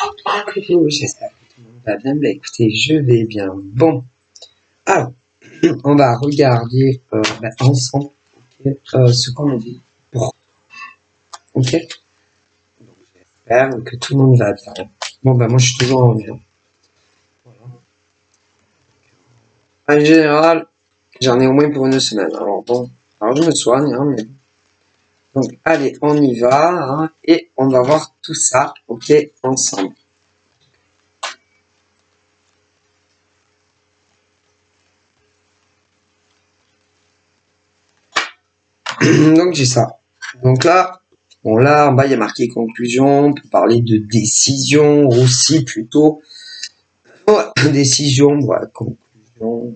J'espère que tout le monde va bien. Bah, écoutez, je vais bien. Bon, alors, on va regarder ensemble ce qu'on a dit. Ok. Donc, j'espère que tout le monde va bien. Bon, bah moi, je suis toujours en bien. Voilà. En général, j'en ai au moins pour une semaine. Alors bon, alors je me soigne, hein, mais... Donc, allez, on y va, hein, et on va voir tout ça, ok, ensemble. Donc, j'ai ça. Donc là, bon, là, en bas, il y a marqué conclusion. On peut parler de décision aussi, plutôt. Ouais, décision, ouais, conclusion.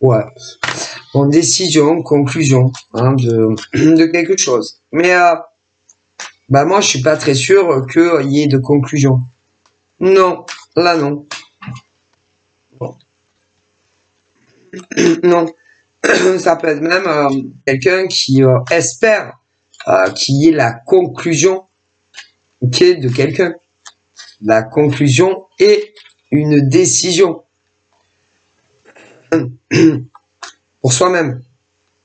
Ouais. Bon, décision, conclusion, hein, de quelque chose. Mais, bah, moi, je suis pas très sûr qu'il y ait de conclusion. Non. Là, non. Bon. Non. Ça peut être même quelqu'un qui espère qu'il y ait la conclusion de quelqu'un. La conclusion et une décision pour soi-même.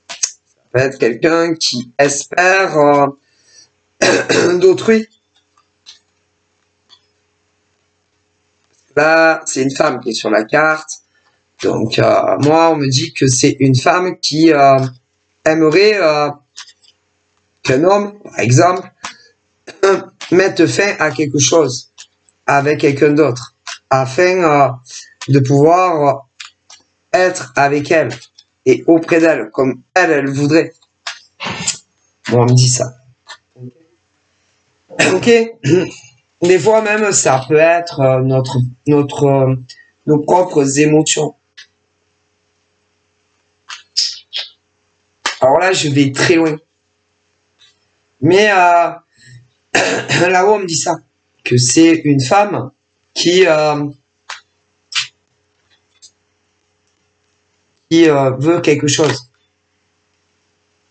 Ça peut être quelqu'un qui espère d'autrui. Là, c'est une femme qui est sur la carte. Donc, moi, on me dit que c'est une femme qui aimerait qu'un homme, par exemple, mette fin à quelque chose avec quelqu'un d'autre, afin de pouvoir être avec elle et auprès d'elle, comme elle voudrait. Bon, on me dit ça. Ok. Des fois même, ça peut être nos propres émotions. Alors là, je vais très loin. Mais là-haut, on me dit ça, que c'est une femme qui veut quelque chose,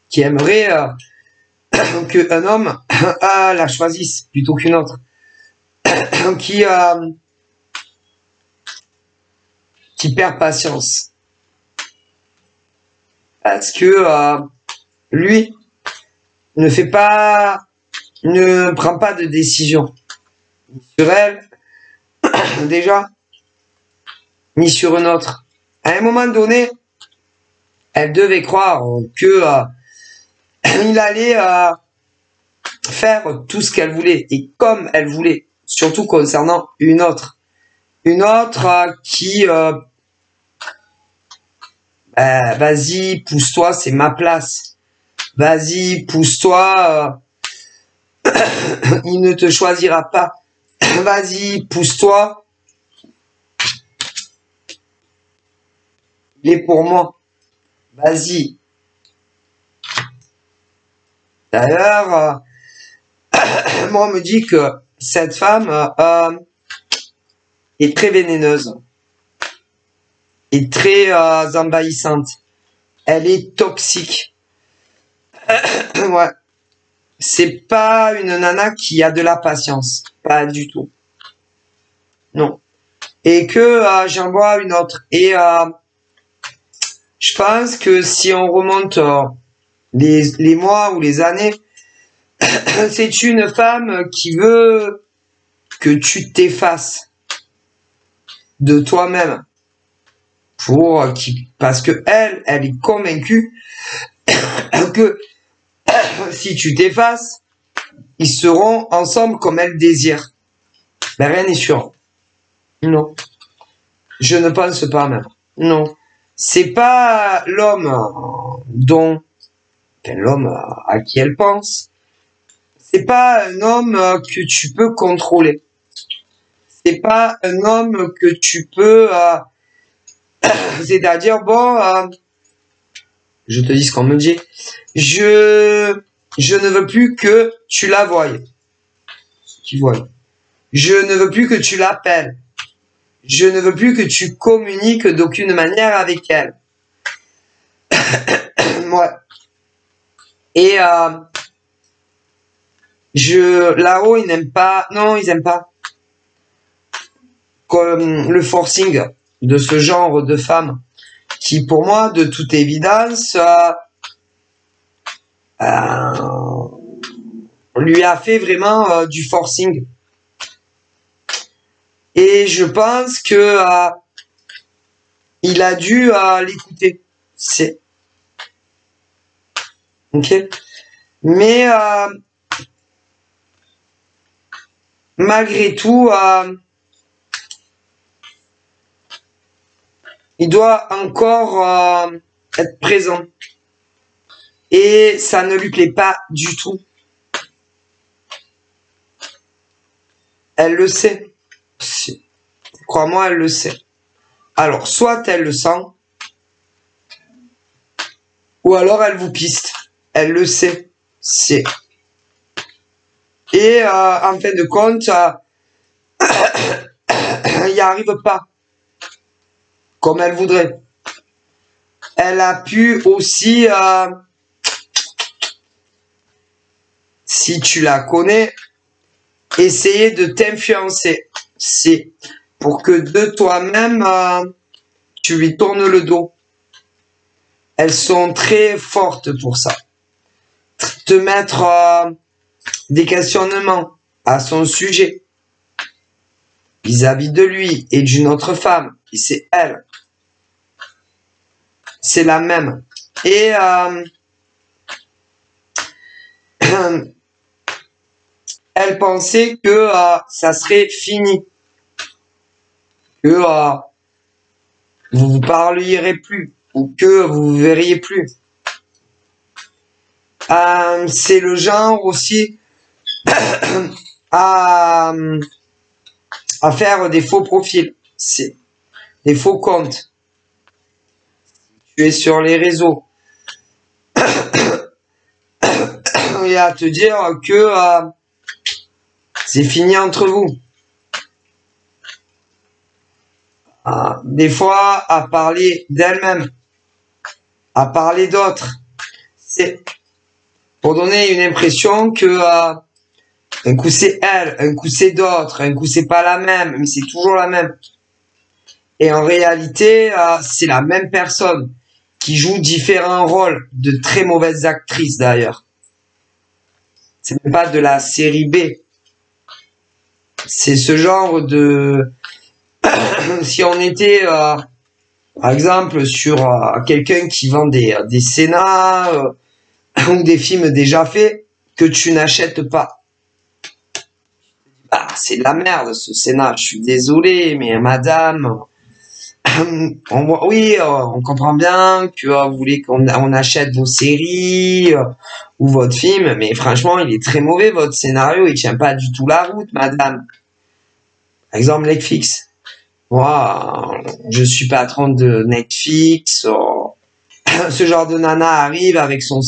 qui aimerait qu'un homme la choisisse plutôt qu'une autre, qui perd patience, parce que lui ne prend pas de décision sur elle déjà, ni sur une autre. À un moment donné, elle devait croire que il allait faire tout ce qu'elle voulait et comme elle voulait, surtout concernant une autre qui vas-y, pousse-toi, c'est ma place. Vas-y, pousse-toi, il ne te choisira pas. Vas-y, pousse-toi. Il est pour moi. Vas-y. D'ailleurs, moi, on me dit que cette femme est très vénéneuse. Est très envahissante. Elle est toxique. Ouais. C'est pas une nana qui a de la patience. Pas du tout. Non. Et que j'en vois une autre. Et je pense que si on remonte les mois ou les années, c'est une femme qui veut que tu t'effaces de toi-même. Parce que elle est convaincue que si tu t'effaces, ils seront ensemble comme elle désire. Mais rien n'est sûr. Non. Je ne pense pas même. Non. C'est pas l'homme l'homme à qui elle pense. C'est pas un homme que tu peux contrôler. C'est pas un homme que tu peux, c'est-à-dire bon, je te dis ce qu'on me dit. Je ne veux plus que tu la voies. Tu vois. Je ne veux plus que tu l'appelles. Je ne veux plus que tu communiques d'aucune manière avec elle. Ouais. Et là-haut, ils n'aiment pas. Non, ils aiment pas. comme le forcing de ce genre de femme qui, pour moi, de toute évidence, lui a fait vraiment du forcing. Et je pense que il a dû l'écouter. C'est ok. Mais malgré tout, il doit encore être présent. Et ça ne lui plaît pas du tout. Elle le sait. Crois-moi, elle le sait. Alors, soit elle le sent, ou alors elle vous piste. Elle le sait. C'est. Et en fin de compte, il n'y arrive pas comme elle voudrait. Elle a pu aussi, si tu la connais, essayer de t'influencer. C'est pour que de toi-même, tu lui tournes le dos. Elles sont très fortes pour ça. Te mettre des questionnements à son sujet vis-à-vis de lui et d'une autre femme. Et c'est elle. C'est la même. Et elle pensait que ça serait fini. Que vous vous parleriez plus ou que vous vous verriez plus. C'est le genre aussi à faire des faux profils. C'est des faux comptes. Tu es sur les réseaux. Et à te dire que c'est fini entre vous. Des fois, à parler d'elle-même, à parler d'autres. C'est pour donner une impression que un coup c'est elle, un coup c'est d'autres, un coup c'est pas la même, mais c'est toujours la même. Et en réalité, c'est la même personne qui joue différents rôles, de très mauvaises actrices d'ailleurs. C'est même pas de la série B. C'est ce genre de... Si on était, par exemple, sur quelqu'un qui vend des scénars ou des films déjà faits que tu n'achètes pas. Ah, c'est de la merde ce scénar, je suis désolé, mais madame... on comprend bien que vous voulez qu'on achète vos séries ou votre film, mais franchement, il est très mauvais, votre scénario, il tient pas du tout la route, madame. Par exemple, Netflix. Moi, je suis patron de Netflix. Ce genre de nana arrive avec son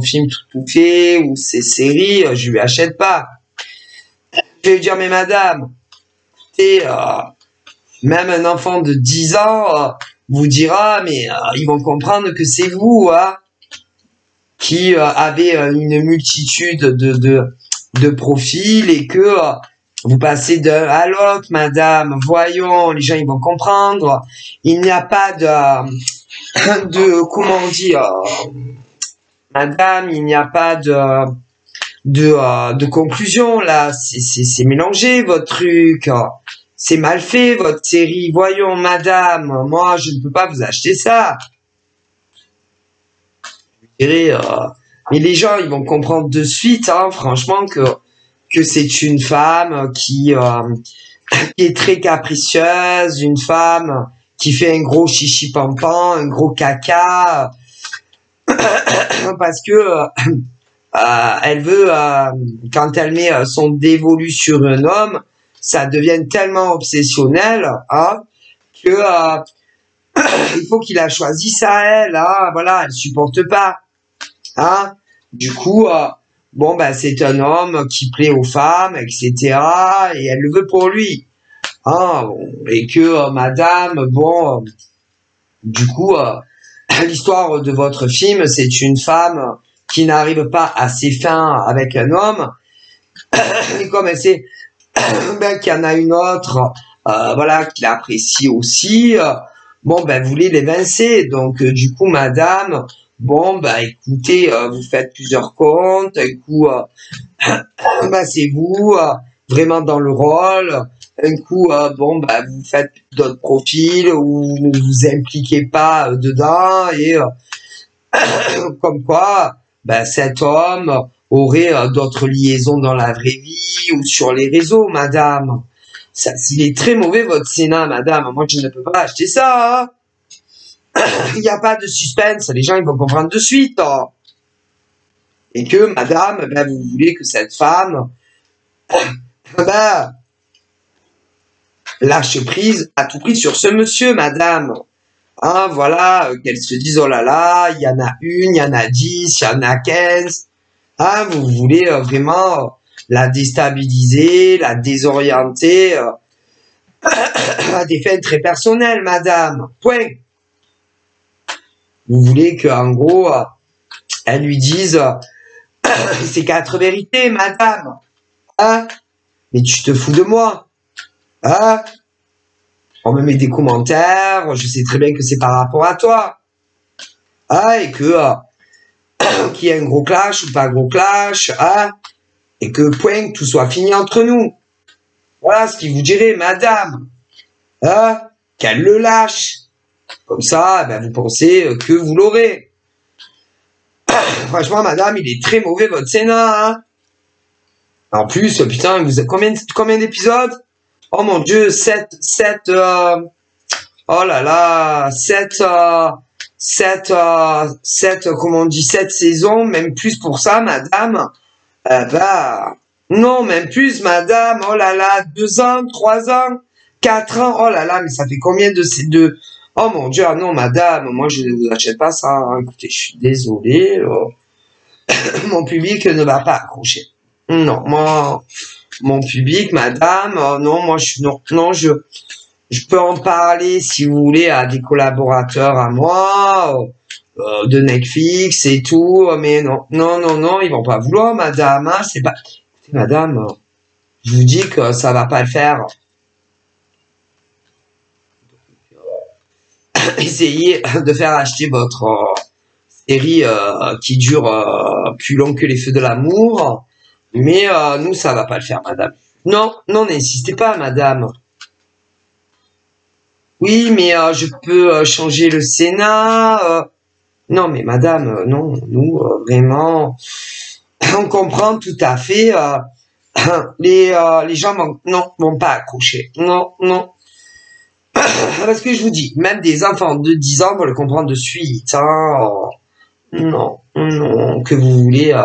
film tout fait ou ses séries, je lui achète pas. Je vais lui dire, mais madame, même un enfant de 10 ans vous dira, mais ils vont comprendre que c'est vous qui avez une multitude de profils et que vous passez d'un à l'autre, madame. Voyons, les gens ils vont comprendre. Il n'y a pas comment on dit, madame, il n'y a pas de conclusion là. C'est mélangé votre truc. C'est mal fait, votre série. Voyons, madame, moi, je ne peux pas vous acheter ça. Je dirais, mais les gens, ils vont comprendre de suite, franchement, que c'est une femme qui est très capricieuse, une femme qui fait un gros chichi pampan, un gros caca, parce que elle veut, quand elle met son dévolu sur un homme, ça devient tellement obsessionnel que il faut qu'il la choisisse à elle. Voilà, elle supporte pas. Du coup, c'est un homme qui plaît aux femmes, etc. Et elle le veut pour lui. Et que madame, du coup, l'histoire de votre film, c'est une femme qui n'arrive pas à ses fins avec un homme. Et comme elle sait qu'il y en a une autre voilà, qu'il apprécie aussi, bon, ben, vous voulez l'évincer. Donc, du coup, madame, bon, ben, écoutez, vous faites plusieurs comptes, un coup, ben, c'est vous, vraiment dans le rôle. Un coup, bon, ben, vous faites d'autres profils où vous ne vous impliquez pas dedans et comme quoi, ben, cet homme aurait d'autres liaisons dans la vraie vie ou sur les réseaux, madame. Ça, il est très mauvais votre Sénat, madame. Moi, je ne peux pas acheter ça. Hein. Il n'y a pas de suspense. Les gens, ils vont comprendre de suite. Hein. Et que, madame, ben, vous voulez que cette femme, ben, lâche prise à tout prix sur ce monsieur, madame. Hein, voilà, qu'elle se dise, oh là là, il y en a une, il y en a 10, il y en a 15. Hein, vous voulez vraiment la déstabiliser, la désorienter à des fins très personnelles, madame. Point. Vous voulez qu'en gros, elle lui dise ces 4 vérités, madame. Hein? Mais tu te fous de moi. Hein? On me met des commentaires, je sais très bien que c'est par rapport à toi. Hein? Et que qu'il y ait un gros clash ou pas un gros clash. Hein? Et que point, tout soit fini entre nous. Voilà ce qu'il vous dirait, madame. Hein? Qu'elle le lâche. Comme ça, ben, vous pensez que vous l'aurez. Franchement, madame, il est très mauvais, votre Sénat. Hein? En plus, putain, vous avez combien d'épisodes? Oh mon Dieu, 7, oh là là, 7, comment on dit, 7 saisons, même plus pour ça, madame. Bah, non, même plus, madame. Oh là là, 2 ans, 3 ans, 4 ans. Oh là là, mais ça fait combien de ces deux? Oh mon Dieu, ah non, madame, moi je ne vous achète pas ça. Hein. Écoutez, je suis désolé. Mon public ne va pas accrocher. Non, moi, mon public, madame, non, moi je peux en parler si vous voulez à des collaborateurs à moi, de Netflix et tout, mais non, ils vont pas vouloir, madame. Hein, c'est pas, madame, je vous dis que ça va pas le faire. Essayez de faire acheter votre série qui dure plus long que les feux de l'amour. Mais nous, ça va pas le faire, madame. Non, n'insistez pas, madame. Oui, mais je peux changer le Sénat. Non, mais madame, non, nous, vraiment, on comprend tout à fait. Les gens vont pas accrocher. Non. Parce que je vous dis, même des enfants de 10 ans vont le comprendre de suite. Hein. Non, que vous voulez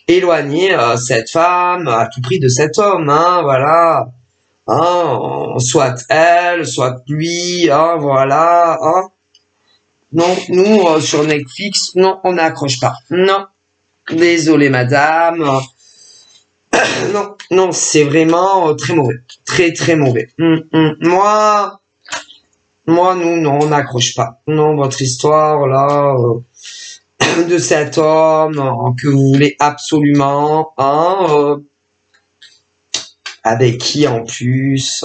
éloigner cette femme à tout prix de cet homme. Hein, voilà. Hein, soit elle, soit lui. Hein, voilà. Hein. Non, nous, sur Netflix, non, on n'accroche pas. Non. Désolé, madame. Non, c'est vraiment très mauvais. Très, très mauvais. Moi, nous, non, on n'accroche pas. Non, votre histoire, là, de cet homme que vous voulez absolument, hein, avec qui, en plus,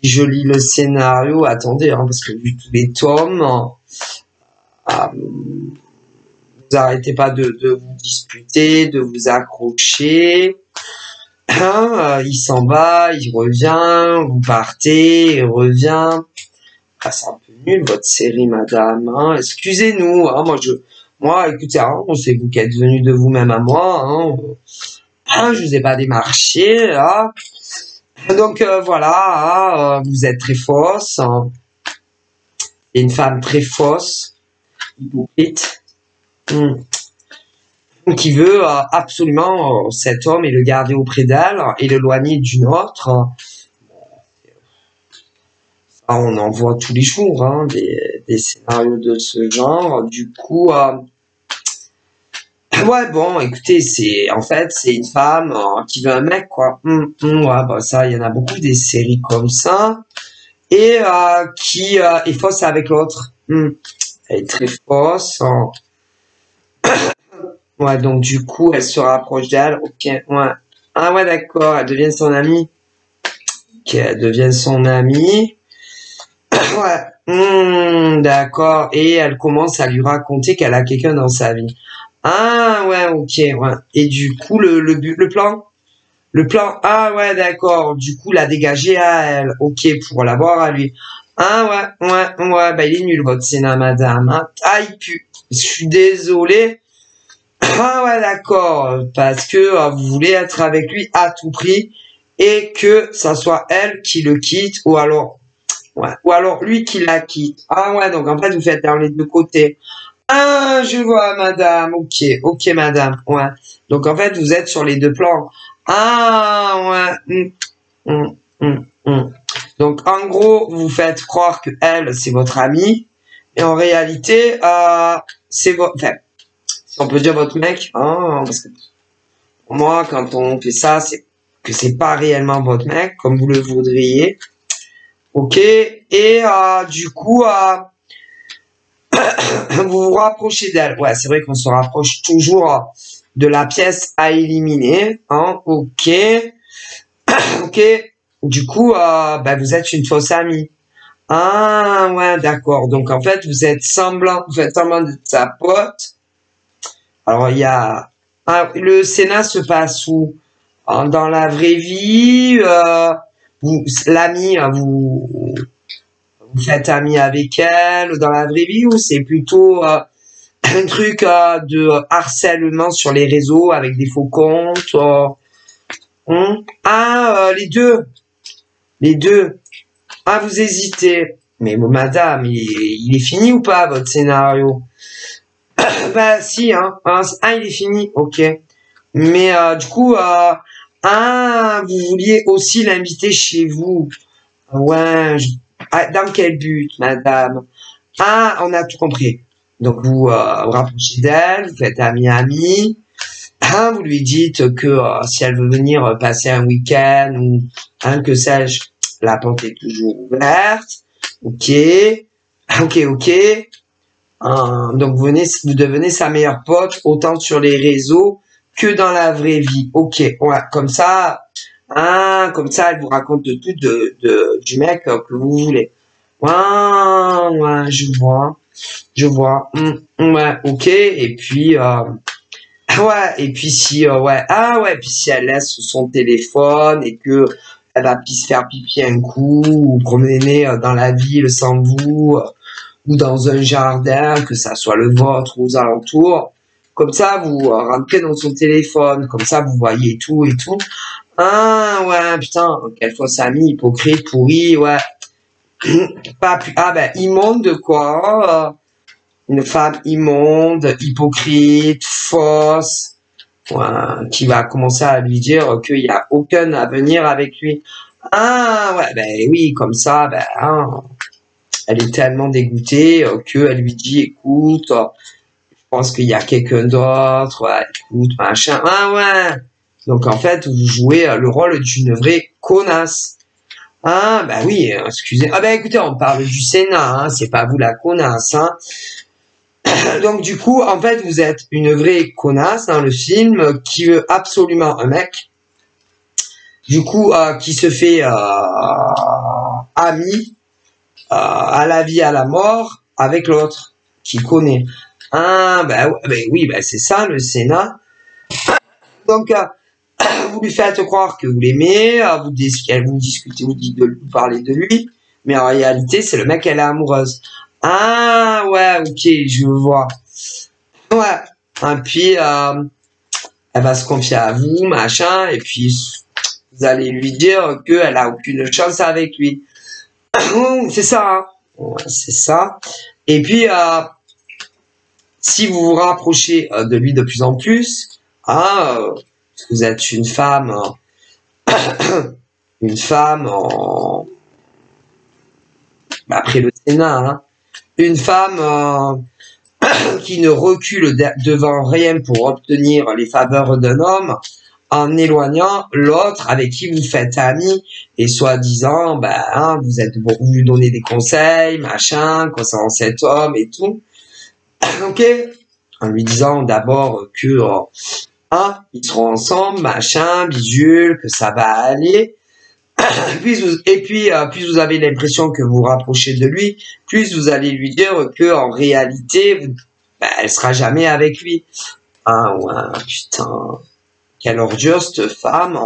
si je lis le scénario, attendez, hein, parce que vu tous les tomes, vous arrêtez pas de vous disputer, de vous accrocher. Hein, il s'en va, il revient, vous partez, il revient. Ah, c'est un peu nul votre série, madame. Hein. Excusez-nous. Hein, moi, écoutez, hein, c'est vous qui êtes venu de vous-même à moi. Hein. Je vous ai pas démarché. Hein. Donc voilà, hein, vous êtes très fausse. Hein. Et une femme très fausse, hypocrite. Qui veut absolument cet homme et le garder auprès d'elle et l'éloigner d'une autre. Ça, on en voit tous les jours, hein, des scénarios de ce genre. Du coup, ouais, bon, écoutez, c'est une femme qui veut un mec, quoi. Ouais, bah ça, il y en a beaucoup des séries comme ça et qui est fausse avec l'autre. Elle est très fausse. Hein. Ouais, donc du coup, elle se rapproche d'elle. Ok, ouais. Ah ouais, d'accord, elle devient son amie. qu'elle devienne son amie. Ouais, d'accord. Et elle commence à lui raconter qu'elle a quelqu'un dans sa vie. Ah ouais, ok, ouais. Et du coup, le plan, ah ouais, d'accord. Du coup, la dégager à elle, ok, pour l'avoir à lui. Ah ouais, bah il est nul votre Sénat, madame. Hein. Ah, il pue. Je suis désolé. Ah ouais, d'accord, parce que vous voulez être avec lui à tout prix et que ça soit elle qui le quitte ou alors lui qui la quitte. Ah ouais, donc en fait vous faites dans les deux côtés. Ah, je vois, madame. Ok, madame. Ouais. Donc en fait vous êtes sur les deux plans. Ah ouais. Donc en gros vous faites croire que elle c'est votre amie et en réalité c'est votre. Enfin, si on peut dire votre mec, hein, parce que pour moi, quand on fait ça, c'est que c'est pas réellement votre mec, comme vous le voudriez. Ok. Et du coup, vous vous rapprochez d'elle. Ouais, c'est vrai qu'on se rapproche toujours de la pièce à éliminer. Hein. Ok. Ok. Du coup, bah, vous êtes une fausse amie. Ah ouais, d'accord. Donc en fait, vous faites semblant de sa pote. Alors il y a le Sénat se passe où? Dans la vraie vie, l'ami, vous faites ami avec elle dans la vraie vie ou c'est plutôt un truc de harcèlement sur les réseaux avec des faux comptes? Les deux, les deux. Ah, vous hésitez. Mais bon, madame, il est fini ou pas votre scénario? Bah si, hein. Il est fini, ok. Mais du coup, vous vouliez aussi l'inviter chez vous. Ouais, dans quel but, madame? Ah, on a tout compris. Donc vous vous rapprochez d'elle, vous faites ami-ami. Vous lui dites que si elle veut venir passer un week-end ou que sais-je, la porte est toujours ouverte. Ok, ok. Donc vous devenez sa meilleure pote autant sur les réseaux que dans la vraie vie. Ok, ouais, comme ça, elle vous raconte tout du mec que vous voulez. Ouais, je vois. Ouais, ok. Et puis ouais, et puis si puis si elle laisse son téléphone et que elle va se faire pipi un coup ou promener dans la ville sans vous. Ou dans un jardin, que ça soit le vôtre ou aux alentours. Comme ça, vous rentrez dans son téléphone, comme ça, vous voyez tout et tout. Ah, ouais, putain, quelle fausse amie, hypocrite, pourri, ouais. Pas plus, immonde, quoi. Une femme immonde, hypocrite, fausse, ouais, qui va commencer à lui dire qu'il n'y a aucun avenir avec lui. Ah, ouais, oui, comme ça, elle est tellement dégoûtée qu'elle lui dit, écoute, je pense qu'il y a quelqu'un d'autre, ouais, écoute, machin. Ah ouais. Donc en fait, vous jouez le rôle d'une vraie connasse. Ah bah oui, excusez. Ah bah écoutez, on parle du Sénat, hein, c'est pas vous la connasse. Hein. Donc du coup, en fait, vous êtes une vraie connasse dans le film qui veut absolument un mec. Du coup, qui se fait ami à la vie, à la mort, avec l'autre, qui connaît. Oui, c'est ça, le Sénat. Donc, vous lui faites croire que vous l'aimez, vous discutez, vous parlez de lui, mais en réalité, c'est le mec qu'elle est amoureuse. Ah, ouais, ok, je vois. Ouais. Et puis, elle va se confier à vous, machin, et puis, vous allez lui dire qu'elle a aucune chance avec lui. C'est ça, hein. Ouais, c'est ça. Et puis, si vous vous rapprochez de lui de plus en plus, vous êtes une femme, après le Sénat, hein, une femme qui ne recule devant rien pour obtenir les faveurs d'un homme, en éloignant l'autre avec qui vous faites ami et soi-disant, vous lui donnez des conseils, machin, concernant cet homme et tout. Ok? En lui disant d'abord que ils seront ensemble, machin, bidule, que ça va aller. Plus vous avez l'impression que vous vous rapprochez de lui, plus vous allez lui dire que en réalité, elle sera jamais avec lui. Ah ouais, putain, quelle ordure cette femme.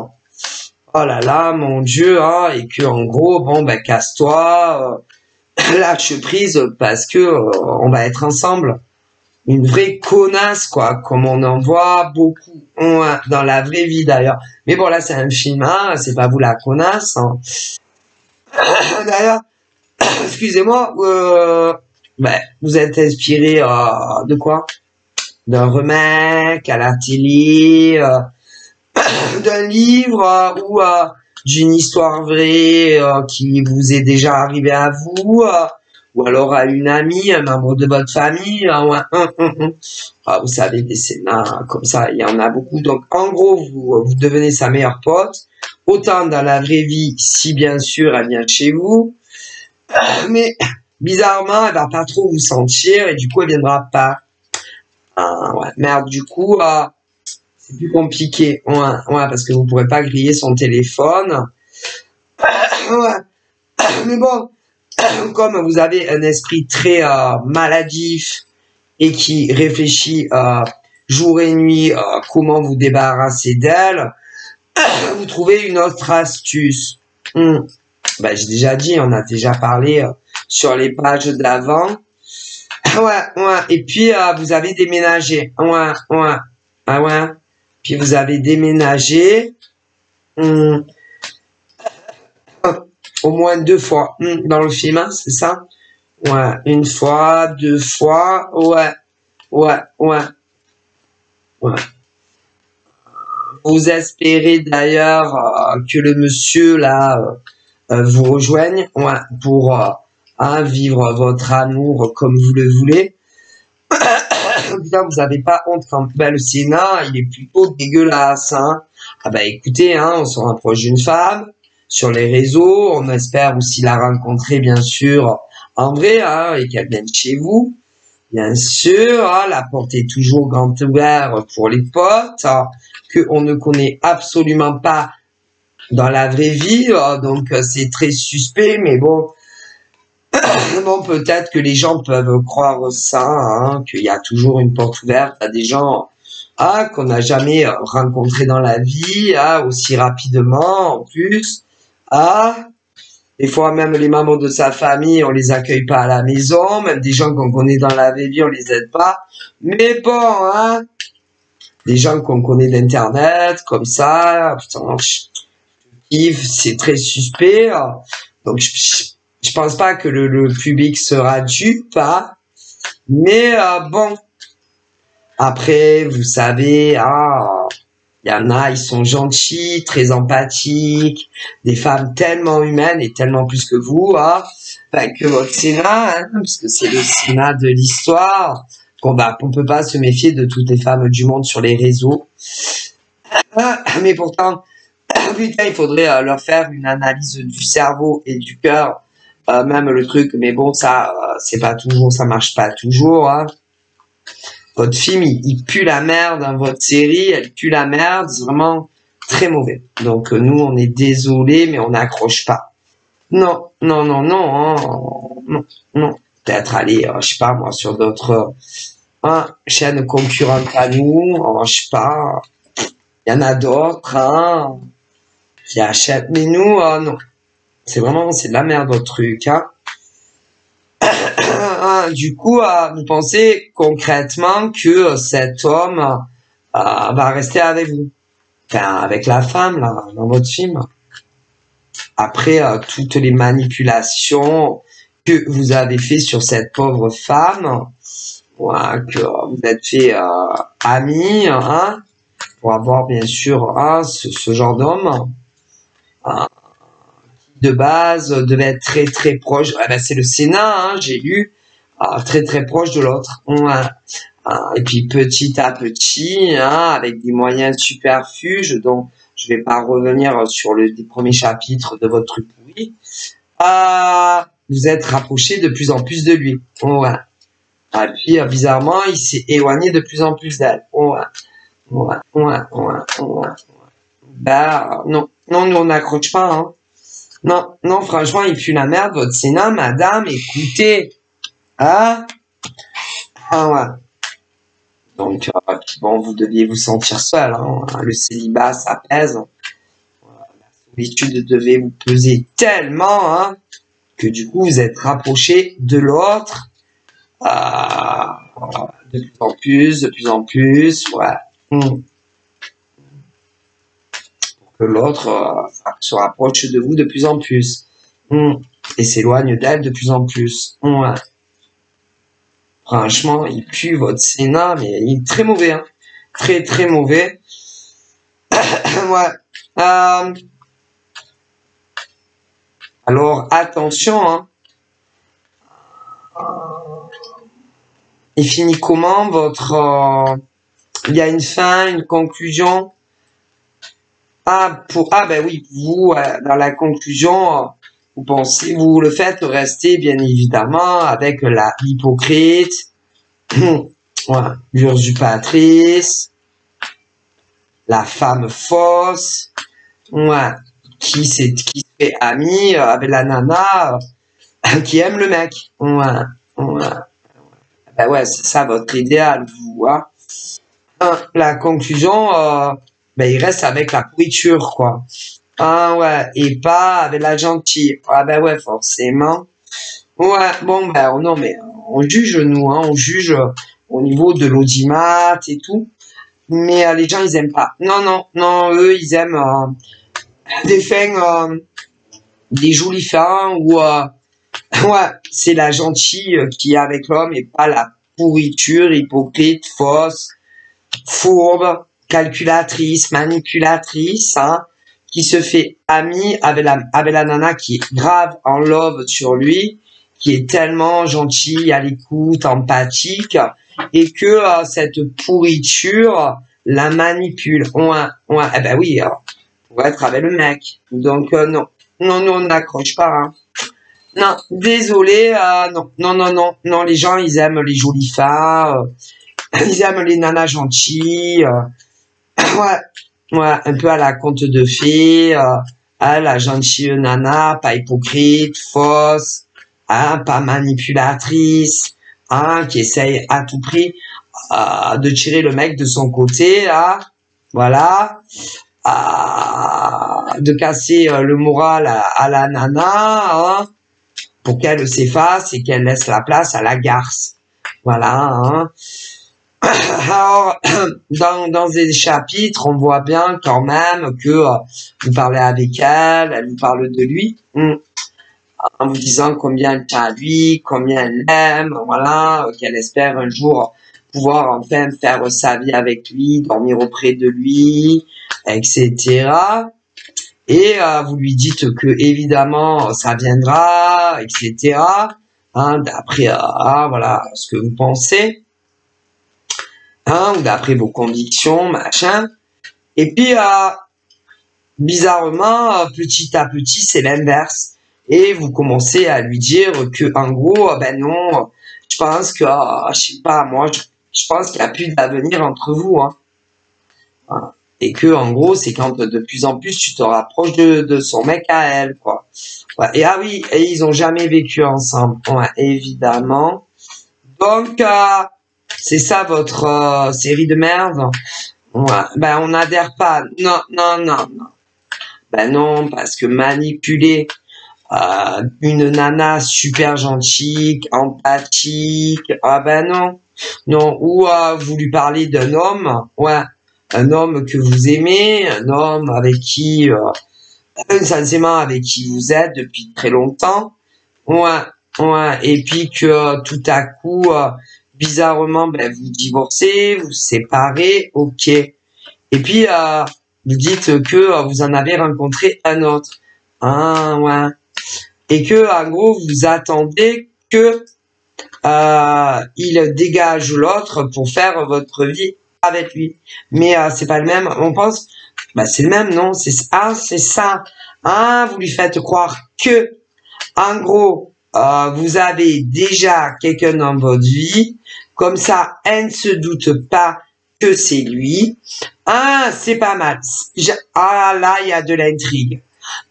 Oh là là, mon Dieu, hein, et que en gros, bon, casse-toi, lâche prise parce que on va être ensemble. Une vraie connasse, quoi, comme on en voit beaucoup dans la vraie vie d'ailleurs. Mais bon, là, c'est un film, hein, c'est pas vous la connasse. Hein. D'ailleurs, excusez-moi, vous êtes inspiré de quoi? D'un remake à la télé, d'un livre ou d'une histoire vraie qui vous est déjà arrivée à vous ou alors à une amie, un membre de votre famille. Vous savez, des scénars comme ça, il y en a beaucoup. Donc, en gros, vous devenez sa meilleure pote. Autant dans la vraie vie, si bien sûr elle vient chez vous. Mais bizarrement, elle va pas trop vous sentir et du coup, elle viendra pas. Ouais, merde, du coup, c'est plus compliqué. Ouais, parce que vous pourrez pas griller son téléphone. Ouais. Mais bon, comme vous avez un esprit très maladif et qui réfléchit jour et nuit comment vous débarrasser d'elle, vous trouvez une autre astuce. J'ai déjà dit, on a déjà parlé sur les pages d'avant. Ouais. Et puis, vous avez déménagé. Ouais. Ah ouais. Puis, vous avez déménagé au moins 2 fois dans le film, hein, c'est ça? Ouais. 1 fois, 2 fois. Ouais. Vous espérez d'ailleurs que le monsieur, là, vous rejoigne pour vivre votre amour comme vous le voulez. Putain, vous avez pas honte quand le Sénat, il est plutôt dégueulasse. Hein. Écoutez, on se rapproche d'une femme sur les réseaux, on espère aussi la rencontrer bien sûr en vrai et qu'elle vienne chez vous. Bien sûr, la porte est toujours grande ouverte pour les potes que on ne connaît absolument pas dans la vraie vie, donc c'est très suspect, mais bon. Bon, peut-être que les gens peuvent croire ça, qu'il y a toujours une porte ouverte à des gens qu'on n'a jamais rencontrés dans la vie, aussi rapidement en plus. Des fois même les membres de sa famille, on les accueille pas à la maison, même des gens qu'on connaît dans la vraie vie, on les aide pas. Mais bon, des gens qu'on connaît d'internet, comme ça, putain, c'est très suspect. Donc je pense pas que le public sera dupe, mais bon. Après, vous savez, il y en a, ils sont gentils, très empathiques, des femmes tellement humaines et tellement plus que vous, que votre Sénat, parce que c'est le Sénat de l'histoire, on peut pas se méfier de toutes les femmes du monde sur les réseaux. Mais pourtant, putain, il faudrait leur faire une analyse du cerveau et du cœur, même le truc, mais bon, ça, c'est pas toujours, ça marche pas toujours, Votre film, il pue la merde, votre série, elle pue la merde, c'est vraiment très mauvais. Donc, nous, on est désolé, mais on n'accroche pas. Non. Peut-être aller, je sais pas, moi, sur d'autres, chaînes concurrentes à nous, je sais pas, il y en a d'autres, qui achètent, mais nous, non. C'est de la merde, votre truc, Du coup, vous pensez concrètement que cet homme va rester avec vous, avec la femme là dans votre film. Après toutes les manipulations que vous avez fait sur cette pauvre femme, que vous êtes fait amis, pour avoir bien sûr ce genre d'homme. De base devait être très très proche. C'est le Sénat, j'ai lu, très très proche de l'autre. Et puis petit à petit, avec des moyens superfuges dont je vais pas revenir sur les premiers chapitres de votre truc pourri, vous êtes rapproché de plus en plus de lui. Et puis bizarrement, il s'est éloigné de plus en plus d'elle. Non, nous on n'accroche pas. Non, non, franchement, il pue la merde, votre Sénat, madame, écoutez. Ah, ah ouais. Donc, bon, vous deviez vous sentir seul, hein. Le célibat, ça pèse. La solitude devait vous peser tellement, hein, que du coup, vous êtes rapproché de l'autre. De plus en plus, ouais. Pour que l'autre se rapproche de vous de plus en plus. Et s'éloigne d'elle de plus en plus. Ouais. Franchement, il pue votre Sénat, mais il est très mauvais, hein. Très, très mauvais. Ouais. Alors, attention, hein. Il finit comment votre... il y a une fin, une conclusion? Ben oui, vous, dans la conclusion, vous pensez, vous le faites rester, bien évidemment, avec l'hypocrite, ouais, l'usurpatrice, la femme fausse, ouais, qui se fait amie avec la nana qui aime le mec. Ouais, ouais. Ben ouais, c'est ça votre idéal, vous, hein. La conclusion, ben il reste avec la pourriture, quoi. Ah ouais, et pas avec la gentille. Ah ben ouais, forcément. Ouais, bon ben non mais on juge nous, hein, on juge au niveau de l'audimat et tout. Mais les gens ils aiment pas. Non non non, eux ils aiment des fins, des jolies fins ou ouais, c'est la gentille qui est avec l'homme et pas la pourriture, hypocrite, fausse, fourbe, calculatrice, manipulatrice, hein, qui se fait amie avec la nana qui est grave en love sur lui, qui est tellement gentille, à l'écoute, empathique, et que cette pourriture la manipule. Ouais, eh ben oui, pour être avec le mec. Donc non, non, non, on n'accroche pas. Hein. Non, désolé, non, les gens ils aiment les jolies femmes, ils aiment les nanas gentilles. Ouais, un peu à la conte de fées, à la gentille nana, pas hypocrite, fausse, hein, pas manipulatrice, hein, qui essaye à tout prix de tirer le mec de son côté, là, voilà, de casser le moral à la nana, hein, pour qu'elle s'efface et qu'elle laisse la place à la garce, voilà, hein. Alors, dans ces chapitres, on voit bien quand même que vous parlez avec elle, elle vous parle de lui, en vous disant combien elle tient à lui, combien elle l'aime, voilà, qu'elle espère un jour pouvoir enfin faire sa vie avec lui, dormir auprès de lui, etc. Et vous lui dites que évidemment ça viendra, etc. Hein, d'après voilà ce que vous pensez. Hein, ou d'après vos convictions, machin. Et puis, bizarrement, petit à petit, c'est l'inverse. Et vous commencez à lui dire que, en gros, ben non, je pense que, je sais pas, moi, je pense qu'il n'y a plus d'avenir entre vous, hein. Voilà. Et que, en gros, c'est quand de plus en plus tu te rapproches de son mec à elle, quoi. Ouais. Et ah oui, et ils ont jamais vécu ensemble, ouais, évidemment. Donc, c'est ça votre série de merde? Ouais, ben on n'adhère pas. Non, non, non, non. Ben non, parce que manipuler une nana super gentille, empathique, ah ben non. Non, ou vous lui parlez d'un homme, ouais, un homme que vous aimez, un homme avec qui, intensément avec qui vous êtes depuis très longtemps, ouais, ouais, et puis que tout à coup, bizarrement, ben vous divorcez, vous séparez, ok. Et puis, vous dites que vous en avez rencontré un autre. Ah, ouais. Et que, en gros, vous attendez que il dégage l'autre pour faire votre vie avec lui. Mais c'est pas le même. On pense, bah c'est le même, non? C'est ça. Ah, vous lui faites croire que, en gros, vous avez déjà quelqu'un dans votre vie. Comme ça, elle ne se doute pas que c'est lui. Ah, c'est pas mal. Ah, là, il y a de l'intrigue.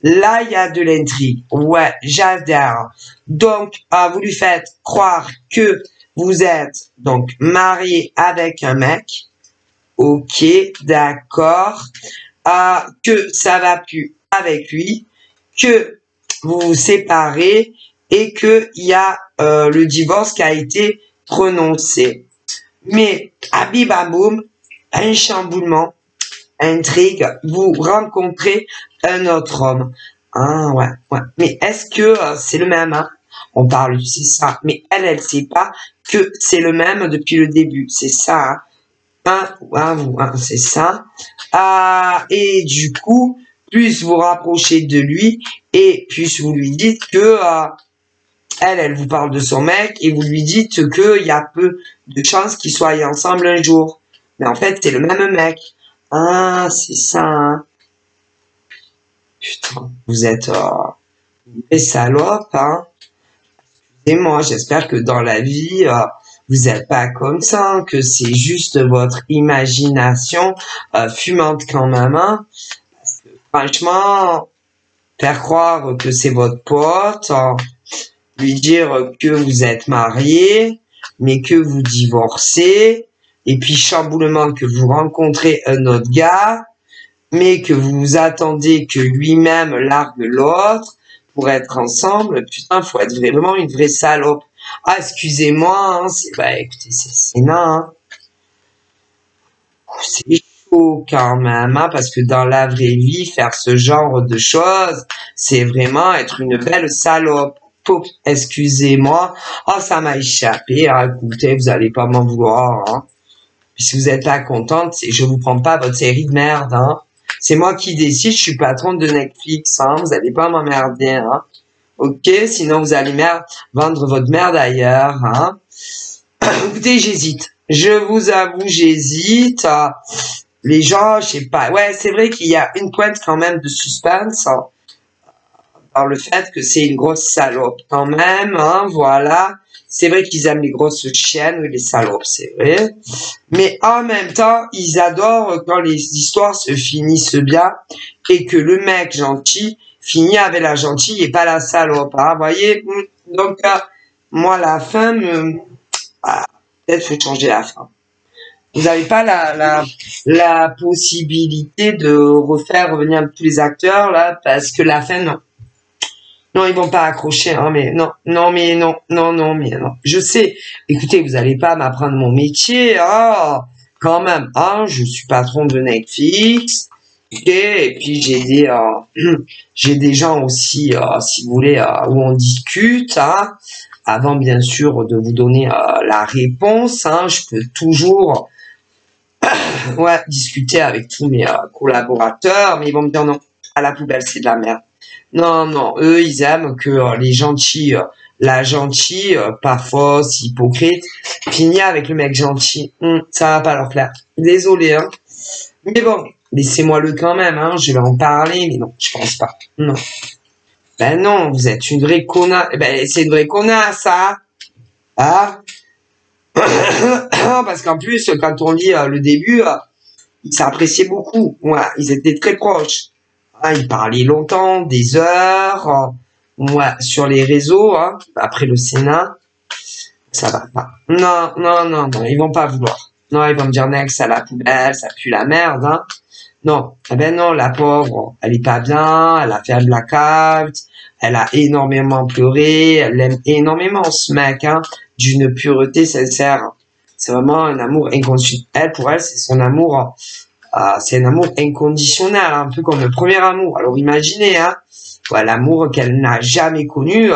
Là, il y a de l'intrigue. Ouais, j'adore. Donc, vous lui faites croire que vous êtes donc marié avec un mec. Ok, d'accord. Que ça va plus avec lui, que vous vous séparez et que il y a le divorce qui a été prononcé. Mais abibaboum, un chamboulement, intrigue, vous rencontrez un autre homme. Ah ouais, ouais. Mais est-ce que c'est le même, hein? On parle, c'est ça. Mais elle sait pas que c'est le même depuis le début. C'est ça, hein? C'est ça. Et du coup, plus vous rapprochez de lui et plus vous lui dites que elle vous parle de son mec et vous lui dites qu'il y a peu de chances qu'ils soient ensemble un jour. Mais en fait, c'est le même mec. Ah, c'est ça, hein. Putain, vous êtes des salopes, hein. Et moi, j'espère que dans la vie, vous n'êtes pas comme ça, hein, que c'est juste votre imagination fumante quand même, hein. Parce que, franchement, faire croire que c'est votre pote, lui dire que vous êtes marié, mais que vous divorcez, et puis chamboulement que vous rencontrez un autre gars, mais que vous attendez que lui-même largue l'autre pour être ensemble, putain, faut être vraiment une vraie salope. Ah, excusez-moi, hein, écoutez, c'est nain, hein. C'est chaud quand même, hein, parce que dans la vraie vie, faire ce genre de choses, c'est vraiment être une belle salope. Excusez-moi. Ah, ça m'a échappé. Ah, écoutez, vous allez pas m'en vouloir, hein. Puis si vous êtes pas contente, je vous prends pas votre série de merde, hein. C'est moi qui décide, je suis patron de Netflix, hein. Vous allez pas m'emmerder, hein. Ok, sinon vous allez vendre votre merde ailleurs, hein. Écoutez, j'hésite. Je vous avoue, j'hésite. Les gens, je sais pas. Ouais, c'est vrai qu'il y a une pointe quand même de suspense, hein, par le fait que c'est une grosse salope quand même, hein, voilà. C'est vrai qu'ils aiment les grosses chiennes, les salopes, c'est vrai. Mais en même temps, ils adorent quand les histoires se finissent bien et que le mec gentil finit avec la gentille et pas la salope, hein, voyez. Donc, moi, la fin peut-être faut changer la fin. Vous n'avez pas la possibilité de refaire revenir tous les acteurs, là, parce que la fin, non. Non, ils vont pas accrocher, hein, mais non, mais non. Je sais. Écoutez, vous allez pas m'apprendre mon métier, quand même, hein, je suis patron de Netflix, ok, et puis j'ai des gens aussi, si vous voulez, où on discute, hein, avant bien sûr de vous donner la réponse, hein, je peux toujours, ouais, discuter avec tous mes collaborateurs, mais ils vont me dire non, à la poubelle, c'est de la merde. Non, eux, ils aiment que les gentils, la gentille, pas fausse, hypocrite, finit avec le mec gentil. Ça va pas leur plaire. Désolé, hein. Mais bon, laissez-moi le quand même, hein. Je vais en parler, mais non, je pense pas. Non. Ben non, vous êtes une vraie connasse. Ben, c'est une vraie connasse, ça. Hein? Parce qu'en plus, quand on lit le début, ils s'appréciaient beaucoup. Ouais, ils étaient très proches. Ils parlaient longtemps, des heures, ouais, sur les réseaux, hein, après le Sénat. Ça va pas. Non, ils vont pas vouloir. Non, ils vont me dire, Nex, à la poubelle, ça pue la merde, hein. Non, eh ben non, la pauvre, elle est pas bien, elle a fait un blackout, elle a énormément pleuré, elle aime énormément ce mec, hein, d'une pureté sincère. C'est vraiment un amour inconditionnel. Pour elle, c'est son amour, c'est un amour inconditionnel, un peu comme le premier amour. Alors imaginez, hein, ouais, l'amour qu'elle n'a jamais connu,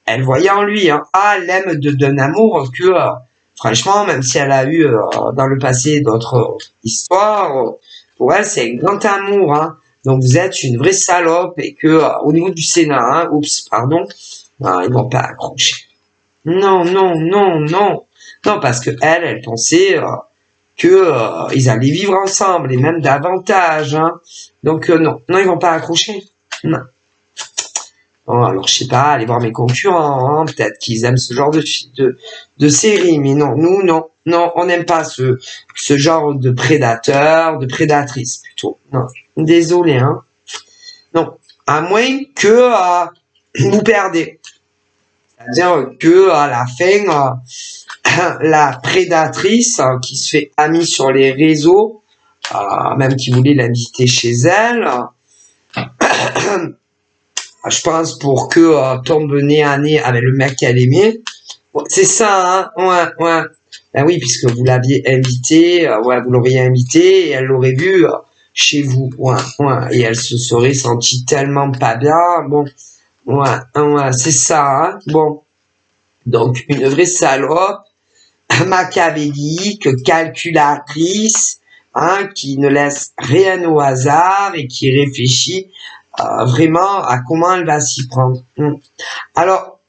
elle voyait en lui, hein. Elle aime d'un amour que, franchement, même si elle a eu dans le passé d'autres histoires, pour elle c'est un grand amour, hein. Donc vous êtes une vraie salope et que au niveau du Sénat, hein, pardon, ils vont pas accrocher. Non, parce que elle pensait que ils allaient vivre ensemble et même davantage, hein. Donc non, ils vont pas accrocher. Non. Bon, alors je sais pas, allez voir mes concurrents, hein, peut-être qu'ils aiment ce genre de série, mais non, nous non, on n'aime pas ce genre de prédateur, de prédatrice plutôt. Non, désolé, hein. Non, À moins que vous perdez. C'est-à-dire que à la fin, la prédatrice qui se fait amie sur les réseaux, même qui voulait l'inviter chez elle, je pense pour que tombe nez à nez avec le mec qu'elle aimait. C'est ça, hein, ouais. Ben oui, puisque vous l'aviez invité, ouais, vous l'auriez invité et elle l'aurait vu chez vous, ouais. Et elle se serait sentie tellement pas bien, bon, ouais, c'est ça, hein, bon. Donc, une vraie salope, machiavélique, calculatrice, hein, qui ne laisse rien au hasard et qui réfléchit vraiment à comment elle va s'y prendre. Alors,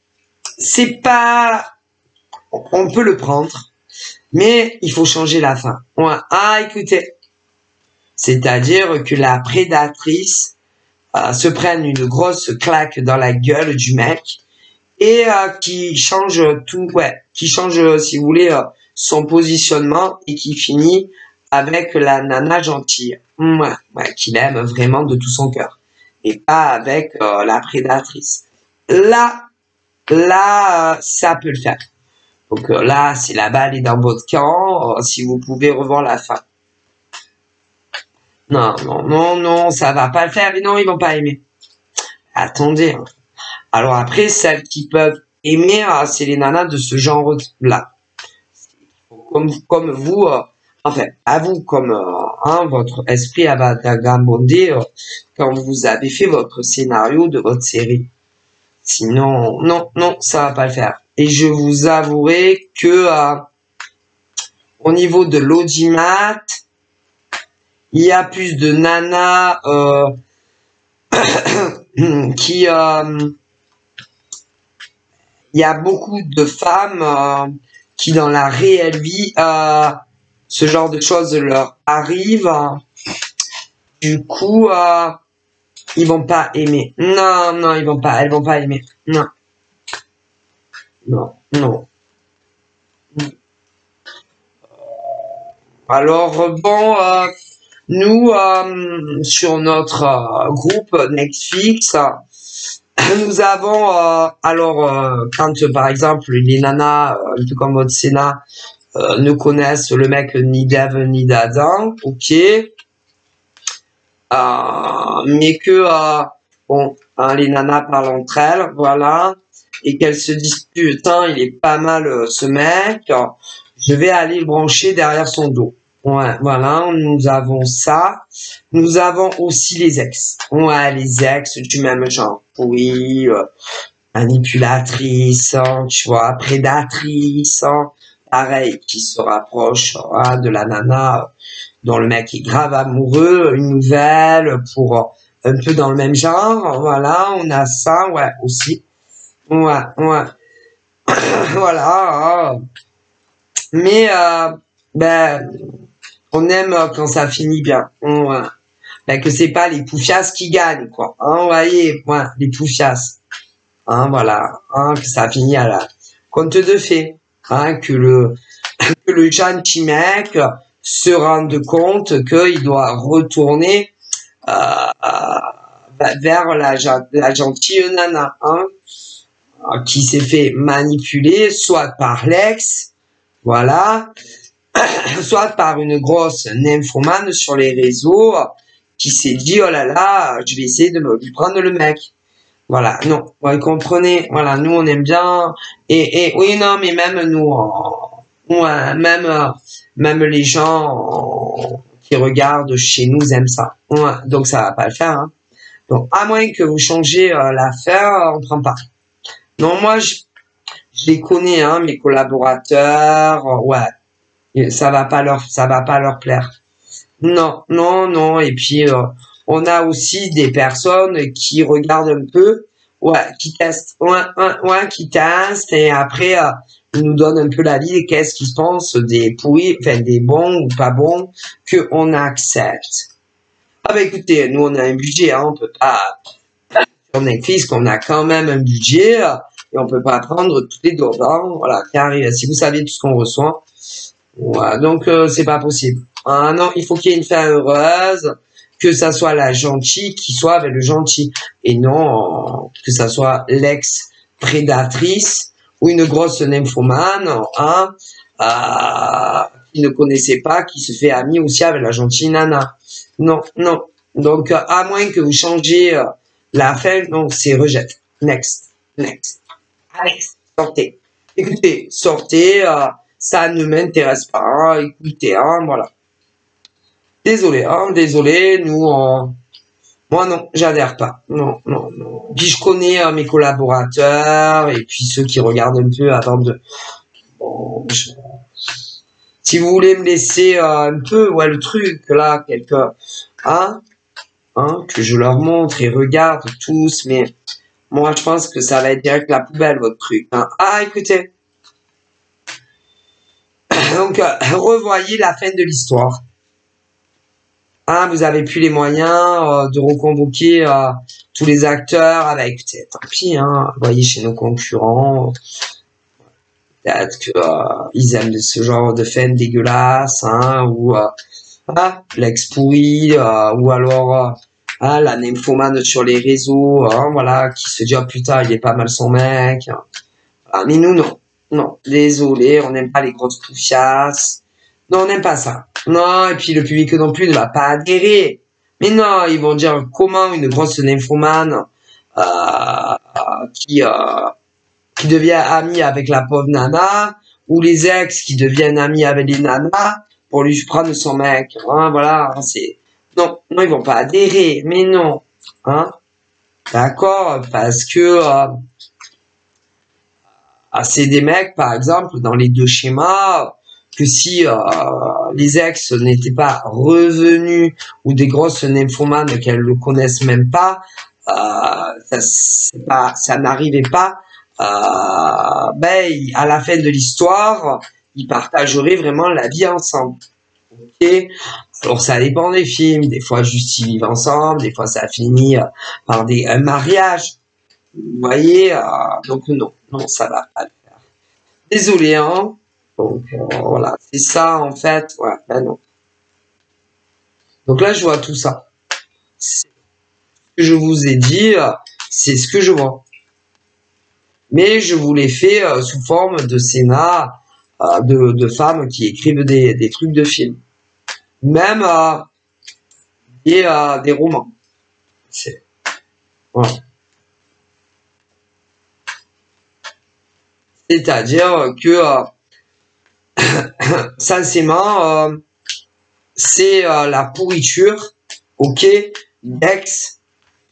c'est pas... On peut le prendre, mais il faut changer la fin. Ouais. Écoutez, c'est-à-dire que la prédatrice se prenne une grosse claque dans la gueule du mec et qui change tout, qui change, si vous voulez, son positionnement et qui finit avec la nana gentille, qu'il aime vraiment de tout son cœur, et pas avec la prédatrice. Là, ça peut le faire. Donc là, si la balle est dans votre camp, si vous pouvez revoir la fin. Non, ça va pas le faire. Non, ils vont pas aimer. Attendez. Hein. Alors après, celles qui peuvent aimer, c'est les nanas de ce genre-là. Comme vous, enfin, à vous, comme votre esprit a vagabondé quand vous avez fait votre scénario de votre série. Sinon, non, ça va pas le faire. Et je vous avouerai que au niveau de l'audimat, il y a plus de nanas qui... il y a beaucoup de femmes qui, dans la réelle vie, ce genre de choses leur arrive. Du coup, ils vont pas aimer. Non, elles vont pas aimer. Non. Alors, bon, nous, sur notre groupe Netflix, nous avons, quand, par exemple, les nanas, un peu comme votre Sénat, ne connaissent le mec ni d'Ève ni d'Adam, ok, mais que, bon, les nanas parlent entre elles, voilà, et qu'elles se disent, putain, il est pas mal ce mec, je vais aller le brancher derrière son dos. Ouais, voilà, nous avons ça. Nous avons aussi les ex. Ouais, les ex du même genre. Oui, manipulatrice, tu vois, prédatrice, pareil, qui se rapproche de la nana dont le mec est grave amoureux, une nouvelle pour un peu dans le même genre. Voilà, on a ça, ouais, aussi. Ouais. Voilà. Mais, on aime quand ça finit bien. Que c'est pas les poufias qui gagnent, quoi. Vous voyez, les poufias. Voilà. Que ça finit à la conte de fées. Que le gentil mec se rende compte qu'il doit retourner vers la gentille nana, qui s'est fait manipuler, soit par l'ex, voilà, soit par une grosse nymphomane sur les réseaux qui s'est dit, oh là là, je vais essayer de me lui prendre le mec. Voilà, non, vous comprenez, voilà, nous on aime bien, et oui, non, mais même nous, même les gens qui regardent chez nous aiment ça. Donc ça va pas le faire. Donc à moins que vous changez l'affaire, on prend pas. Non, moi je les connais, mes collaborateurs, ça va pas leur plaire. Non. Et puis on a aussi des personnes qui regardent un peu, qui testent, qui testent et après ils nous donnent un peu l'avis de qu'est-ce qu'ils pensent des pourris, enfin des bons ou pas bons que on accepte. Écoutez, nous on a un budget, on peut pas. Sur Netflix, qu'on a quand même un budget et on peut pas prendre toutes les daubes, voilà, car si vous savez tout ce qu'on reçoit. Donc c'est pas possible. Non, il faut qu'il y ait une fin heureuse que ça soit la gentille qui soit avec le gentil. Et non que ça soit l'ex-prédatrice ou une grosse nymphomane, hein, qui ne connaissait pas, qui se fait amie aussi avec la gentille nana. Non, non. Donc, à moins que vous changiez la fin, non, c'est rejette. Next, next. Allez, sortez. Écoutez, sortez, ça ne m'intéresse pas. Hein, écoutez, hein, voilà. Désolé, hein, désolé, nous, moi non, j'adhère pas. Non, non, non. Puis je connais mes collaborateurs et puis ceux qui regardent un peu avant de... Bon, si vous voulez me laisser un peu, ouais, le truc, là, quelqu'un, hein, que je leur montre et regarde tous, mais moi, je pense que ça va être direct la poubelle, votre truc. Hein. Ah, écoutez. Donc, revoyez la fin de l'histoire. Hein, vous avez plus les moyens de reconvoquer tous les acteurs avec, tant pis, hein, voyez chez nos concurrents, peut-être que ils aiment ce genre de fin dégueulasse, hein, ou l'ex pourri, ou alors la nymphomane sur les réseaux, hein, voilà, qui se dit oh putain il est pas mal son mec. Ah, mais nous non, non, désolé, on n'aime pas les grosses poufiasses. Non, on n'aime pas ça. Non, et puis le public non plus ne va pas adhérer. Mais non, ils vont dire comment une grosse nymphomane qui devient amie avec la pauvre nana, ou les ex qui deviennent amis avec les nanas pour lui prendre son mec. Hein, voilà, c'est... Non, non, ils vont pas adhérer. Mais non. Hein, d'accord, parce que... c'est des mecs, par exemple, dans les deux schémas... que si les ex n'étaient pas revenus ou des grosses nymphomanes qu'elles ne connaissent même pas, ça n'arrivait pas. À la fin de l'histoire, ils partageraient vraiment la vie ensemble. Ok. Alors ça dépend des films. Des fois juste ils vivent ensemble, des fois ça finit par un mariage. Vous voyez, donc non, non, ça va pas le faire. Désolé, hein. Donc voilà, c'est ça en fait. Ouais, ben non. Donc là, je vois tout ça. Ce que je vous ai dit, c'est ce que je vois. Mais je vous l'ai fait sous forme de scénar de femmes qui écrivent des trucs de films. Même des romans. Voilà. C'est-à-dire que censément, c'est la pourriture, ok, d'ex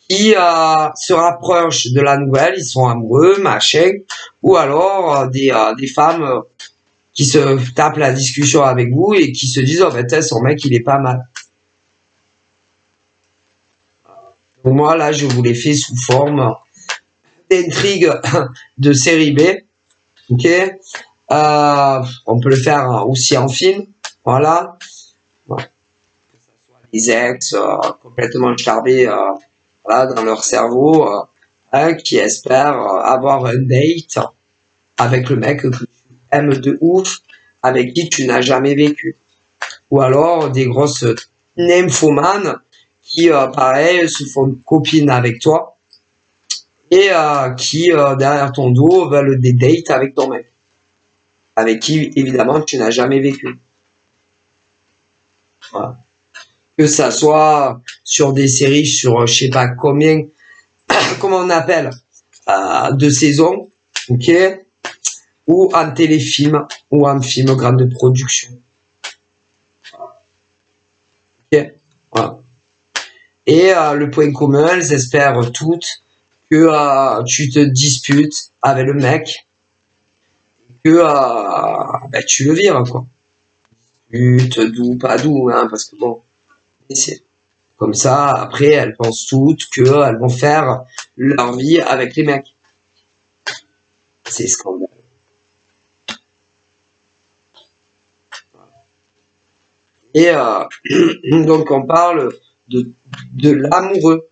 qui se rapprochent de la nouvelle, ils sont amoureux, machin, ou alors des femmes qui se tapent la discussion avec vous et qui se disent oh ben son mec il est pas mal. Donc moi là je vous l'ai fait sous forme d'intrigue de série B, ok. On peut le faire aussi en film, voilà. Voilà. Les ex complètement charbés voilà, dans leur cerveau, qui espèrent avoir un date avec le mec que tu aimes de ouf, avec qui tu n'as jamais vécu. Ou alors des grosses nymphomanes qui, pareil, se font copines avec toi et qui, derrière ton dos, veulent des dates avec ton mec. Avec qui, évidemment, tu n'as jamais vécu. Voilà. Que ça soit sur des séries sur je sais pas combien, comment on appelle, de saisons, ok, ou un téléfilm ou un film grande production. Ok, voilà. Et le point commun, elles espèrent toutes que tu te disputes avec le mec, que tu le vires quoi. Doux, pas doux, hein, parce que bon, c'est comme ça, après, elles pensent toutes qu'elles vont faire leur vie avec les mecs. C'est scandaleux. Et donc, on parle de l'amoureux.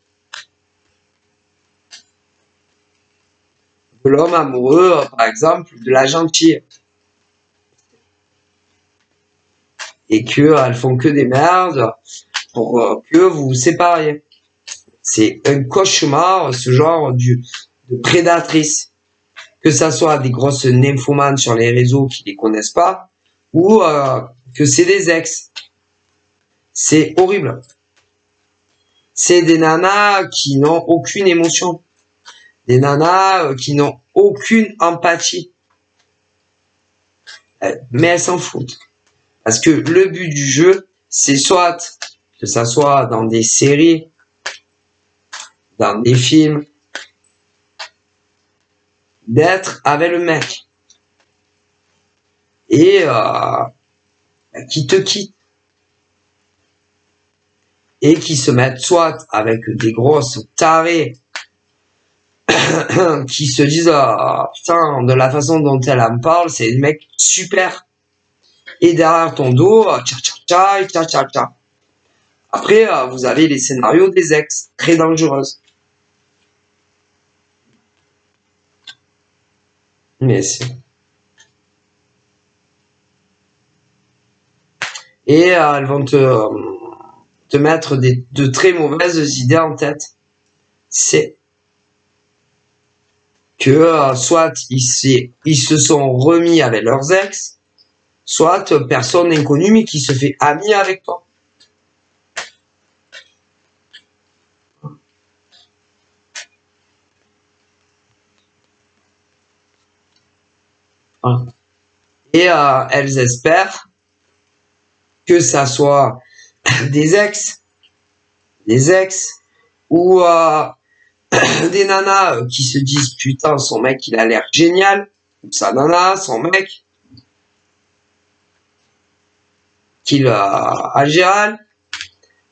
De l'homme amoureux, par exemple, de la gentille. Et qu'elles font que des merdes. pour que vous vous sépariez. C'est un cauchemar, ce genre de prédatrice. Que ça soit des grosses nymphomanes sur les réseaux qui les connaissent pas, ou que c'est des ex. C'est horrible. C'est des nanas qui n'ont aucune émotion. Des nanas qui n'ont aucune empathie. Mais elles s'en foutent. Parce que le but du jeu, c'est soit que ça soit dans des séries, dans des films, d'être avec le mec. Et qui te quitte. Et qui se mettent soit avec des grosses tarées qui se disent putain, de la façon dont elle en parle, c'est des mecs super. Et derrière ton dos, tcha. Après, vous avez les scénarios des ex, très dangereuses. Mais c'est... Et elles vont te mettre de très mauvaises idées en tête. C'est que soit ils se sont remis avec leurs ex, soit personne inconnue mais qui se fait ami avec toi. Voilà. Et elles espèrent que ça soit des ex ou des nanas qui se disent putain, son mec il a l'air génial, ou sa nana, son mec qu'il a à Gérald.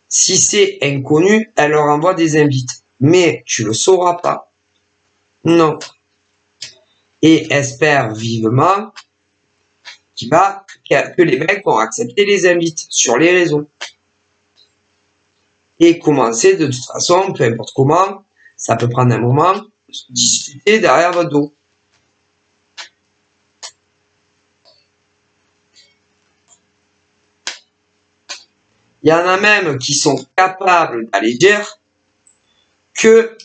Si c'est inconnu, elle leur envoie des invites, mais tu le sauras pas. Non. Et espère vivement que les mecs vont accepter les invites sur les réseaux. Et commencer de toute façon, peu importe comment, ça peut prendre un moment, discuter derrière votre dos. Il y en a même qui sont capables d'aller dire que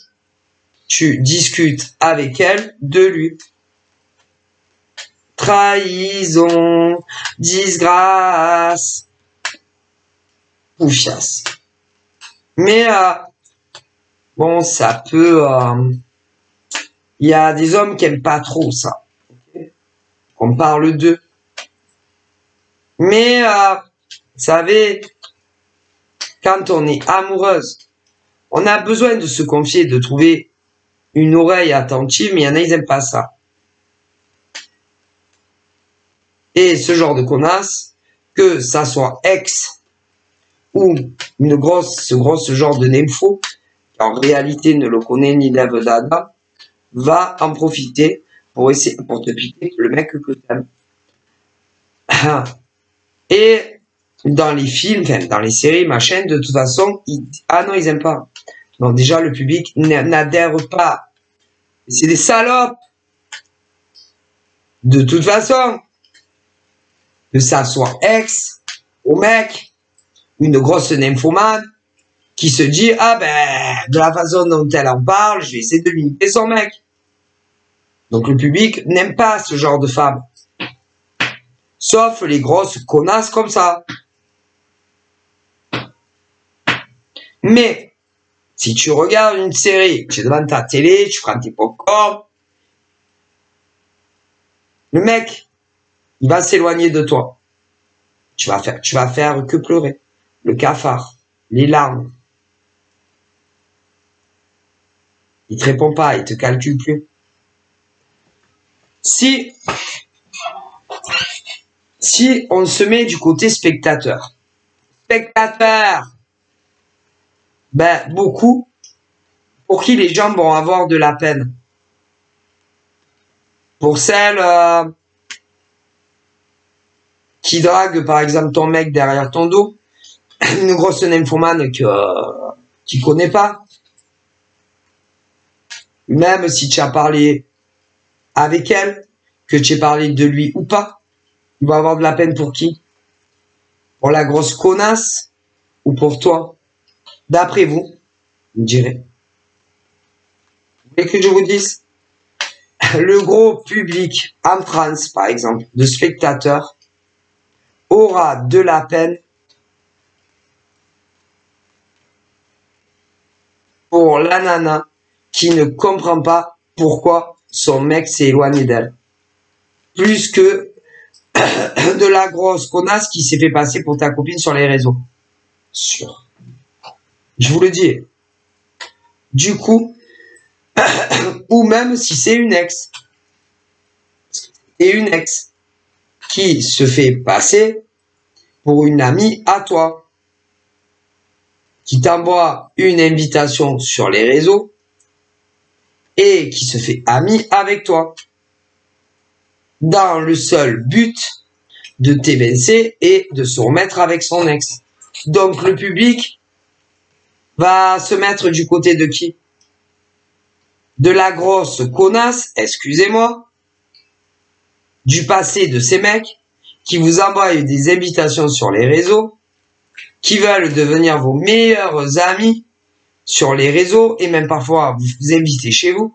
tu discutes avec elle de lui. Trahison, disgrâce, poufiasse. Mais bon, ça peut... il y a des hommes qui aiment pas trop ça. Okay, on parle d'eux. Mais, vous savez, quand on est amoureuse, on a besoin de se confier, de trouver une oreille attentive, mais il y en a, ils aiment pas ça. Et ce genre de connasse, que ça soit ex ou ce genre de nympho, qui en réalité ne le connaît ni lève d'Adam, va en profiter pour te piquer le mec que t'aimes. Et dans les films, enfin, dans les séries, machin, de toute façon, ils aiment pas. Donc déjà, le public n'adhère pas. C'est des salopes. De toute façon, que ça soit ex, au mec, une grosse nymphomane, qui se dit, ah ben, de la façon dont elle en parle, je vais essayer de limiter son mec. Donc le public n'aime pas ce genre de femme. Sauf les grosses connasses comme ça. Mais, si tu regardes une série, tu es devant ta télé, tu prends tes popcorn, le mec, il va s'éloigner de toi. Tu vas faire que pleurer. Le cafard, les larmes. Il te répond pas, il te calcule plus. Si on se met du côté spectateur, ben, beaucoup, pour qui les gens vont avoir de la peine. Pour celles qui draguent, par exemple, ton mec derrière ton dos, une grosse nymphomane qui connaît pas. Même si tu as parlé avec elle, que tu aies parlé de lui ou pas, il va avoir de la peine pour qui? Pour la grosse connasse ou pour toi? D'après vous, vous me direz. Vous voulez que je vous dise? Le gros public en France, par exemple, de spectateurs, aura de la peine pour la nana qui ne comprend pas pourquoi son mec s'est éloigné d'elle. Plus que de la grosse connasse qui s'est fait passer pour ta copine sur les réseaux. Sûr. Je vous le dis. Du coup, ou même si c'est une ex. Et une ex qui se fait passer pour une amie à toi. Qui t'envoie une invitation sur les réseaux et qui se fait amie avec toi. Dans le seul but de t'évincer et de se remettre avec son ex. Donc le public va se mettre du côté de qui? De la grosse connasse, excusez-moi, du passé de ces mecs qui vous envoient des invitations sur les réseaux, qui veulent devenir vos meilleurs amis sur les réseaux et même parfois vous inviter chez vous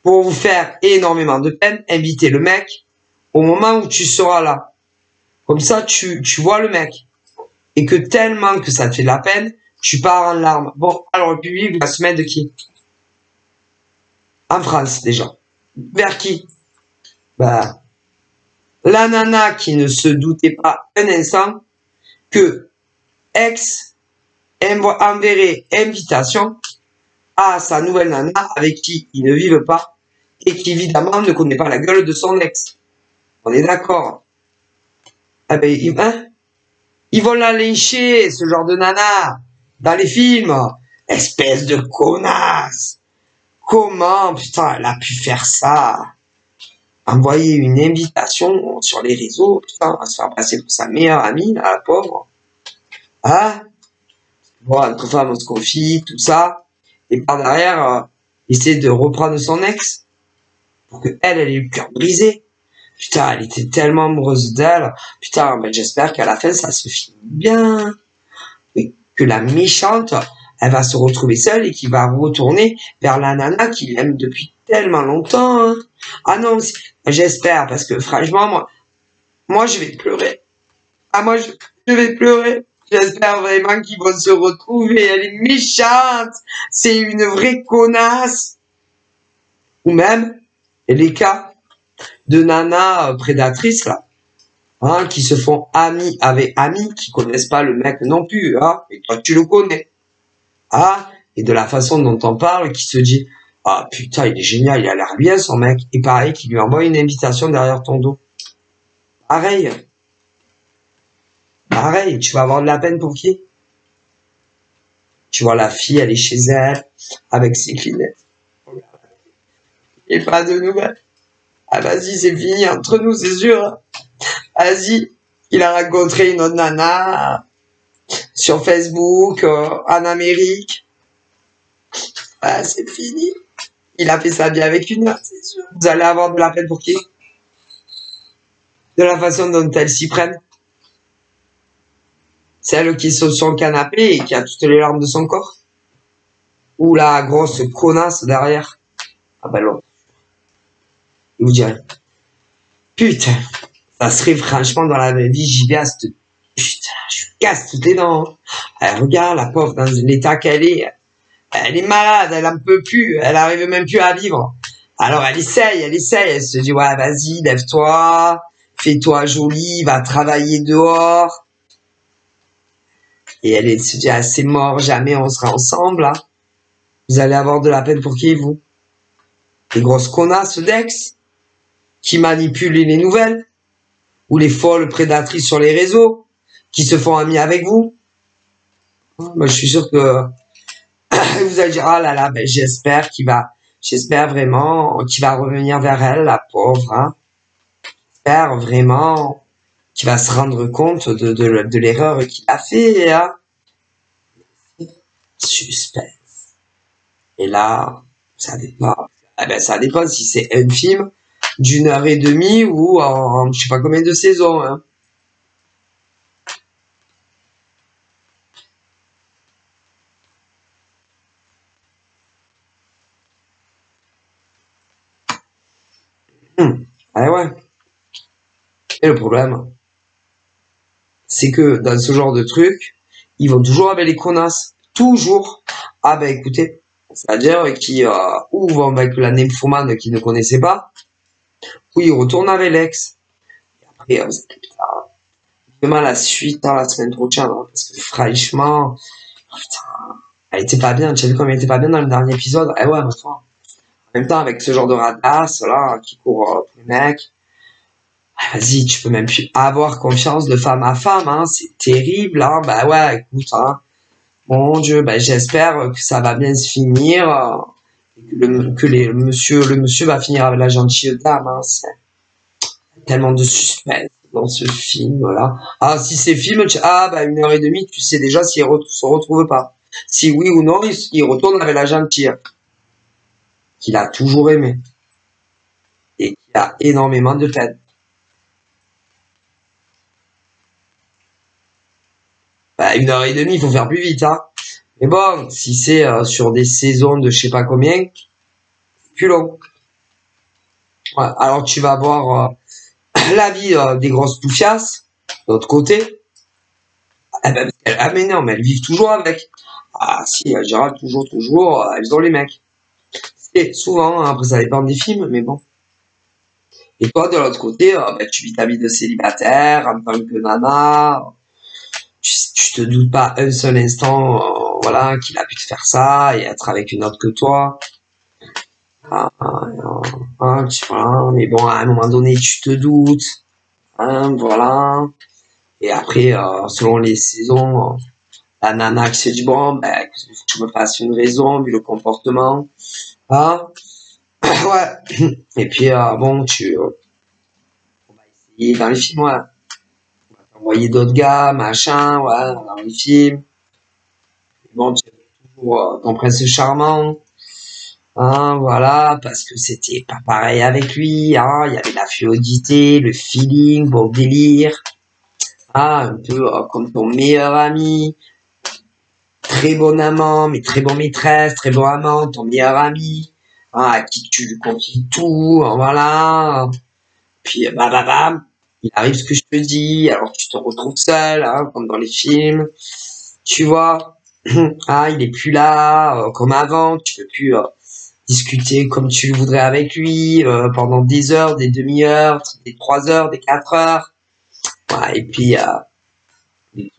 pour vous faire énormément de peine, inviter le mec au moment où tu seras là. Comme ça, tu vois le mec. Et que tellement que ça te fait de la peine, tu pars en larmes. Bon, alors le public va se mettre de qui? En France, déjà. Vers qui? Bah, la nana qui ne se doutait pas un instant que ex enverrait invitation à sa nouvelle nana avec qui ils ne vivent pas et qui évidemment ne connaît pas la gueule de son ex. On est d'accord? Ah ben, ils vont la lécher, ce genre de nana, dans les films. Espèce de connasse. Comment, putain, elle a pu faire ça? Envoyer une invitation sur les réseaux, putain, à se faire passer pour sa meilleure amie, là, la pauvre. Hein? Bon, entre femmes, on se confie, tout ça. Et par derrière, essayer de reprendre son ex. Pour que elle ait eu le cœur brisé. Putain, elle était tellement amoureuse d'elle. Putain, ben, j'espère qu'à la fin, ça se finit bien. Et que la méchante, elle va se retrouver seule et qu'il va retourner vers la nana qu'il aime depuis tellement longtemps. Hein. Ah non, j'espère, parce que franchement, moi je vais pleurer. Ah, moi, je vais pleurer. J'espère vraiment qu'ils vont se retrouver. Elle est méchante. C'est une vraie connasse. Ou même, les cas de nanas prédatrices, là. Hein, qui se font amis avec amis, qui connaissent pas le mec non plus, hein. Et toi, tu le connais. Ah, et de la façon dont on parle, qui se dit, ah putain, il est génial, il a l'air bien son mec, et pareil, qui lui envoie une invitation derrière ton dos. Pareil. Pareil, tu vas avoir de la peine pour qui? Tu vois la fille, elle est chez elle, avec ses clinettes. Et pas de nouvelles. Ah vas-y, c'est fini, entre nous, c'est sûr. Vas-y, il a rencontré une autre nana sur Facebook, en Amérique. Ah, c'est fini. Il a fait ça bien avec une autre, c'est sûr. Vous allez avoir de la peine pour qui? De la façon dont elles s'y prennent. Celle qui est sur le canapé et qui a toutes les larmes de son corps. Ou la grosse connasse derrière. Ah ben l'autre. Je vous dirais. Putain. Ça serait franchement dans la vraie vie, j'y vais à cette... Putain, je casse toutes les dents. Elle regarde la pauvre dans l'état qu'elle est. Elle est malade, elle en peut plus, elle arrive même plus à vivre. Alors elle essaye, elle se dit ouais vas-y, lève-toi, fais-toi jolie, va travailler dehors. Et elle se dit ah c'est mort, jamais on sera ensemble. Hein. Vous allez avoir de la peine pour qui vous? Les grosses connasses d'ex qui manipulent les nouvelles ou les folles prédatrices sur les réseaux qui se font amis avec vous. Moi je suis sûr que vous allez dire ah là là ben j'espère vraiment qu'il va revenir vers elle la pauvre hein. J'espère vraiment qu'il va se rendre compte de l'erreur qu'il a fait hein. Suspense. Et là ça dépend ça dépend si c'est un film d'1h30 ou en je sais pas combien de saisons hein. Ah ouais. Et le problème, c'est que dans ce genre de truc, ils vont toujours avec les connasses. Toujours. Ah ben écoutez, c'est-à-dire qu'ils ou vont avec la nymphomane qu'ils ne connaissaient pas, ou ils retournent avec l'ex. Et vous êtes vraiment la suite dans la semaine prochaine, hein, parce que franchement, putain, elle était pas bien. Tu as vu comme elle était pas bien dans le dernier épisode? Eh ouais, enfin. En même temps, avec ce genre de radasse, là, qui court pour les mecs, vas-y, tu peux même plus avoir confiance de femme à femme, hein, c'est terrible, hein, bah ouais, écoute, hein, mon Dieu, bah j'espère que ça va bien se finir, le monsieur va finir avec la gentille dame, hein, c'est tellement de suspense dans ce film-là. Ah, si c'est film, ah, bah 1h30, tu sais déjà s'ils se retrouvent pas. Si oui ou non, il retourne avec la gentille, qu'il a toujours aimé, et qui a énormément de peine. Bah, 1h30, il faut faire plus vite, hein. Mais bon, si c'est sur des saisons de je sais pas combien, c'est plus long. Ouais, alors tu vas voir la vie des grosses poufiasses, de l'autre côté. Eh ben, ah mais non, mais elles vivent toujours avec. Ah si, Gérald, toujours, elles ont les mecs. Et souvent, hein, après ça dépend des films, mais bon. Et toi, de l'autre côté, bah, tu vis ta vie de célibataire, en tant que nana. Tu te doutes pas un seul instant, voilà, qu'il a pu te faire ça et être avec une autre que toi. Ah, voilà, mais bon, à un moment donné, tu te doutes, hein, voilà. Et après, selon les saisons, la nana qui se dit, bon, ben, que je me fasse une raison, vu le comportement, hein, ouais. Et puis, bon, on va essayer dans les films, ouais. On va t'envoyer d'autres gars, machin, ouais, dans les films. Bon, tu as toujours ton prince charmant. Hein, voilà, parce que c'était pas pareil avec lui, hein, il y avait la fluidité, le feeling, bon délire, ah, un peu comme ton meilleur ami, très bon amant, mais très bon maîtresse, très bon amant, ton meilleur ami, hein, à qui tu lui confies tout, hein, voilà, puis bam, il arrive ce que je te dis, alors tu te retrouves seul, hein, comme dans les films, tu vois, ah, il est plus là, comme avant, tu peux plus discuter comme tu le voudrais avec lui pendant des heures, des demi-heures, des 3 heures, des 4 heures. Ouais, et puis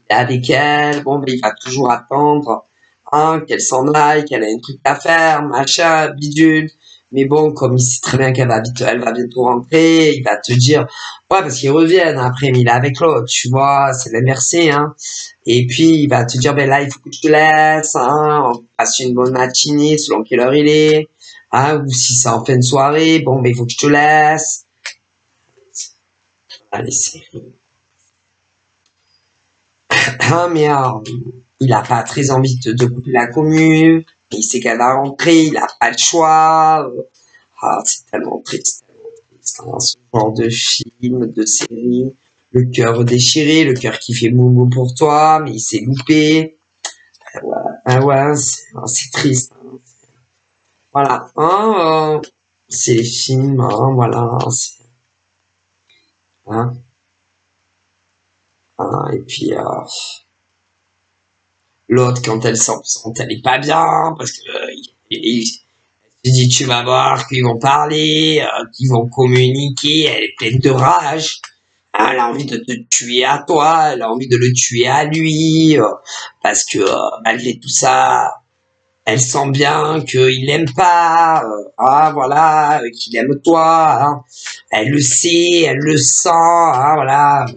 avec elle, bon, ben, il va toujours attendre hein, qu'elle s'en aille, qu'elle ait un truc à faire, machin, bidule. Mais bon, comme il sait très bien elle va bientôt rentrer, il va te dire, ouais, parce qu'ils reviennent après, mais il est avec l'autre, tu vois, c'est l'inversé, hein. Et puis, il va te dire, ben là, il faut que je te laisse, hein, on passe une bonne matinée, selon quelle heure il est, hein, ou si c'est en fin de soirée, bon, ben, il faut que je te laisse. Allez, c'est ah, mais il a pas très envie de couper la commune, il sait qu'elle va rentrer, il a pas le choix. Ah, c'est tellement triste, hein, ce genre de film, de série. Le cœur déchiré, le cœur qui fait moumou pour toi, mais il s'est loupé. Ah ouais, c'est triste, hein. Voilà, hein, c'est les films, hein, voilà. Hein, hein, et puis l'autre, quand elle s'en elle est pas bien, parce que je dis, tu vas voir qu'ils vont parler, qu'ils vont communiquer, elle est pleine de rage. Elle a envie de te tuer à toi, elle a envie de le tuer à lui, parce que malgré tout ça, elle sent bien qu'il l'aime pas, ah voilà, qu'il aime toi, hein. Elle le sait, elle le sent, hein, voilà,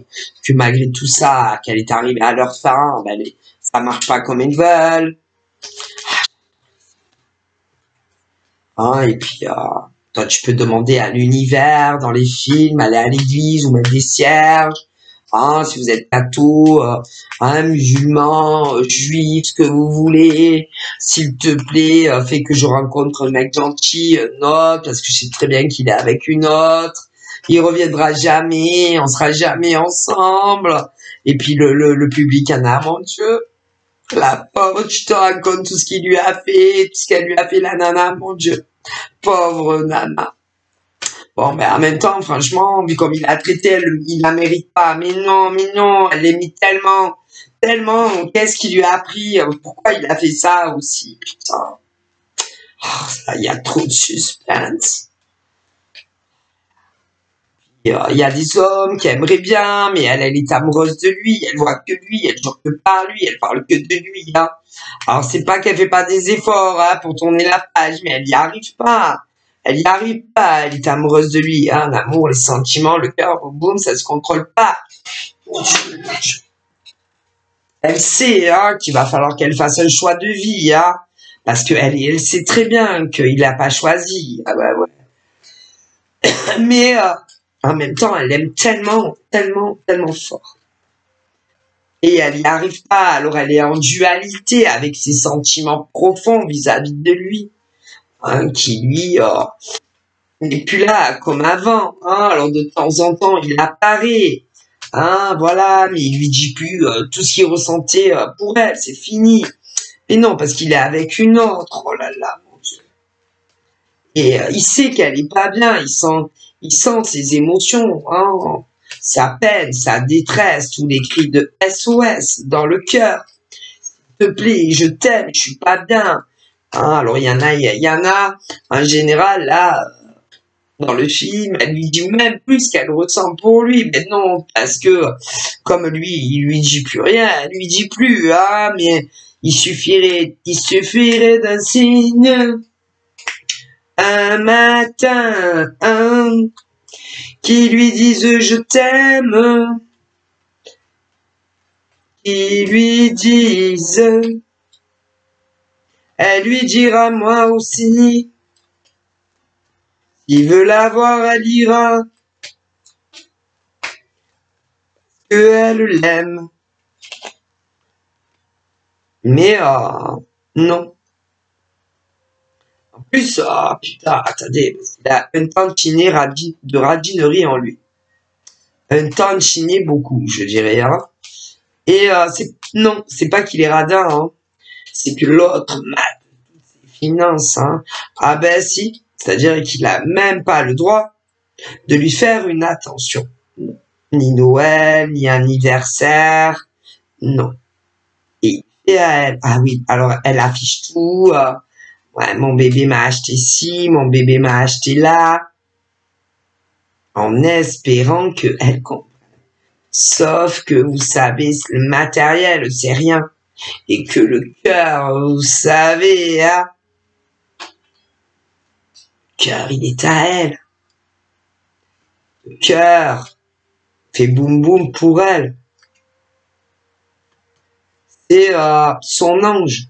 que malgré tout ça, qu'elle est arrivée à leur fin, ben, ça marche pas comme ils veulent. Hein, et puis, toi, tu peux demander à l'univers, dans les films, aller à l'église ou mettre des cierges. Hein, si vous êtes catho, hein, musulman, juif, ce que vous voulez. S'il te plaît, fais que je rencontre un mec gentil, non, parce que je sais très bien qu'il est avec une autre. Il reviendra jamais, on sera jamais ensemble. Et puis le public en a, mon Dieu. La pauvre, tu te rends compte tout ce qu'il lui a fait, tout ce qu'elle lui a fait, la nana, mon Dieu. Pauvre nana. Bon, ben, en même temps, franchement, vu comme il a traité, il la mérite pas. Mais non, elle l'aimait tellement, tellement. Qu'est-ce qu'il lui a appris? Pourquoi il a fait ça aussi? Putain. Oh, ça, il y a trop de suspense. Il y a des hommes qui aimeraient bien, mais elle est amoureuse de lui, elle voit que lui, elle joue que par lui, elle parle que de lui, hein. Alors c'est pas qu'elle fait pas des efforts, hein, pour tourner la page, mais elle y arrive pas. Elle y arrive pas, elle est amoureuse de lui, hein, l'amour, les sentiments, le cœur, boum, ça se contrôle pas. Elle sait, hein, qu'il va falloir qu'elle fasse un choix de vie, hein, parce elle sait très bien qu'il l'a pas choisi. Ah bah ouais. Mais en même temps, elle l'aime tellement, tellement, tellement fort. Et elle n'y arrive pas, alors elle est en dualité avec ses sentiments profonds vis-à-vis de lui, hein, qui lui n'est plus là comme avant. Hein, alors de temps en temps, il apparaît, hein, voilà, mais il lui dit plus tout ce qu'il ressentait pour elle, c'est fini. Mais non, parce qu'il est avec une autre, oh là là, mon Dieu. Et il sait qu'elle est pas bien, il sent ses émotions, hein, sa peine, sa détresse, tous les cris de SOS dans le cœur. S'il te plaît, je t'aime, je suis pas bien. Hein, alors il y en a, en général, là, dans le film, elle lui dit même plus ce qu'elle ressent pour lui. Mais non, parce que, comme lui, il lui dit plus rien, elle lui dit plus, ah, mais il suffirait d'un signe, un matin, qui lui dise je t'aime, qui lui dise, elle lui dira moi aussi, s'il veut la voir, elle ira, que elle l'aime. Mais non. En plus, putain, attendez, parce qu'il a un tantinet de radinerie en lui. Un tantinet beaucoup, je dirais. Hein. Et non, c'est pas qu'il est radin, hein. C'est que l'autre mate ses finances. Hein. Ah ben si, c'est-à-dire qu'il a même pas le droit de lui faire une attention. Ni Noël, ni anniversaire, non. Et elle, ah oui, alors elle affiche tout. Ouais, mon bébé m'a acheté ci, mon bébé m'a acheté là, en espérant qu'elle comprenne. Sauf que vous savez, le matériel, c'est rien. Et que le cœur, vous savez, hein, le cœur, il est à elle. Le cœur fait boum boum pour elle. C'est son ange.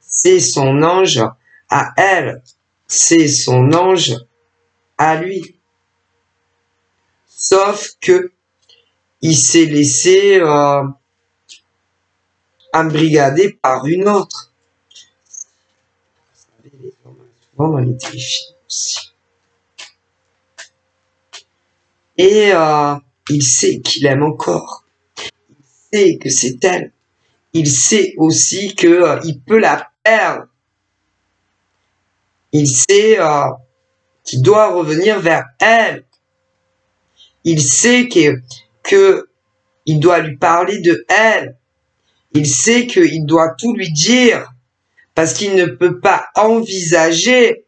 C'est son ange à elle. C'est son ange à lui. Sauf que il s'est laissé embrigadé par une autre. Vous savez, souvent dans les téléfilms aussi. Et il sait qu'il aime encore. Il sait que c'est elle. Il sait aussi que il peut la perdre. Il sait qu'il doit revenir vers elle. Il sait que il doit lui parler de elle. Il sait qu'il doit tout lui dire parce qu'il ne peut pas envisager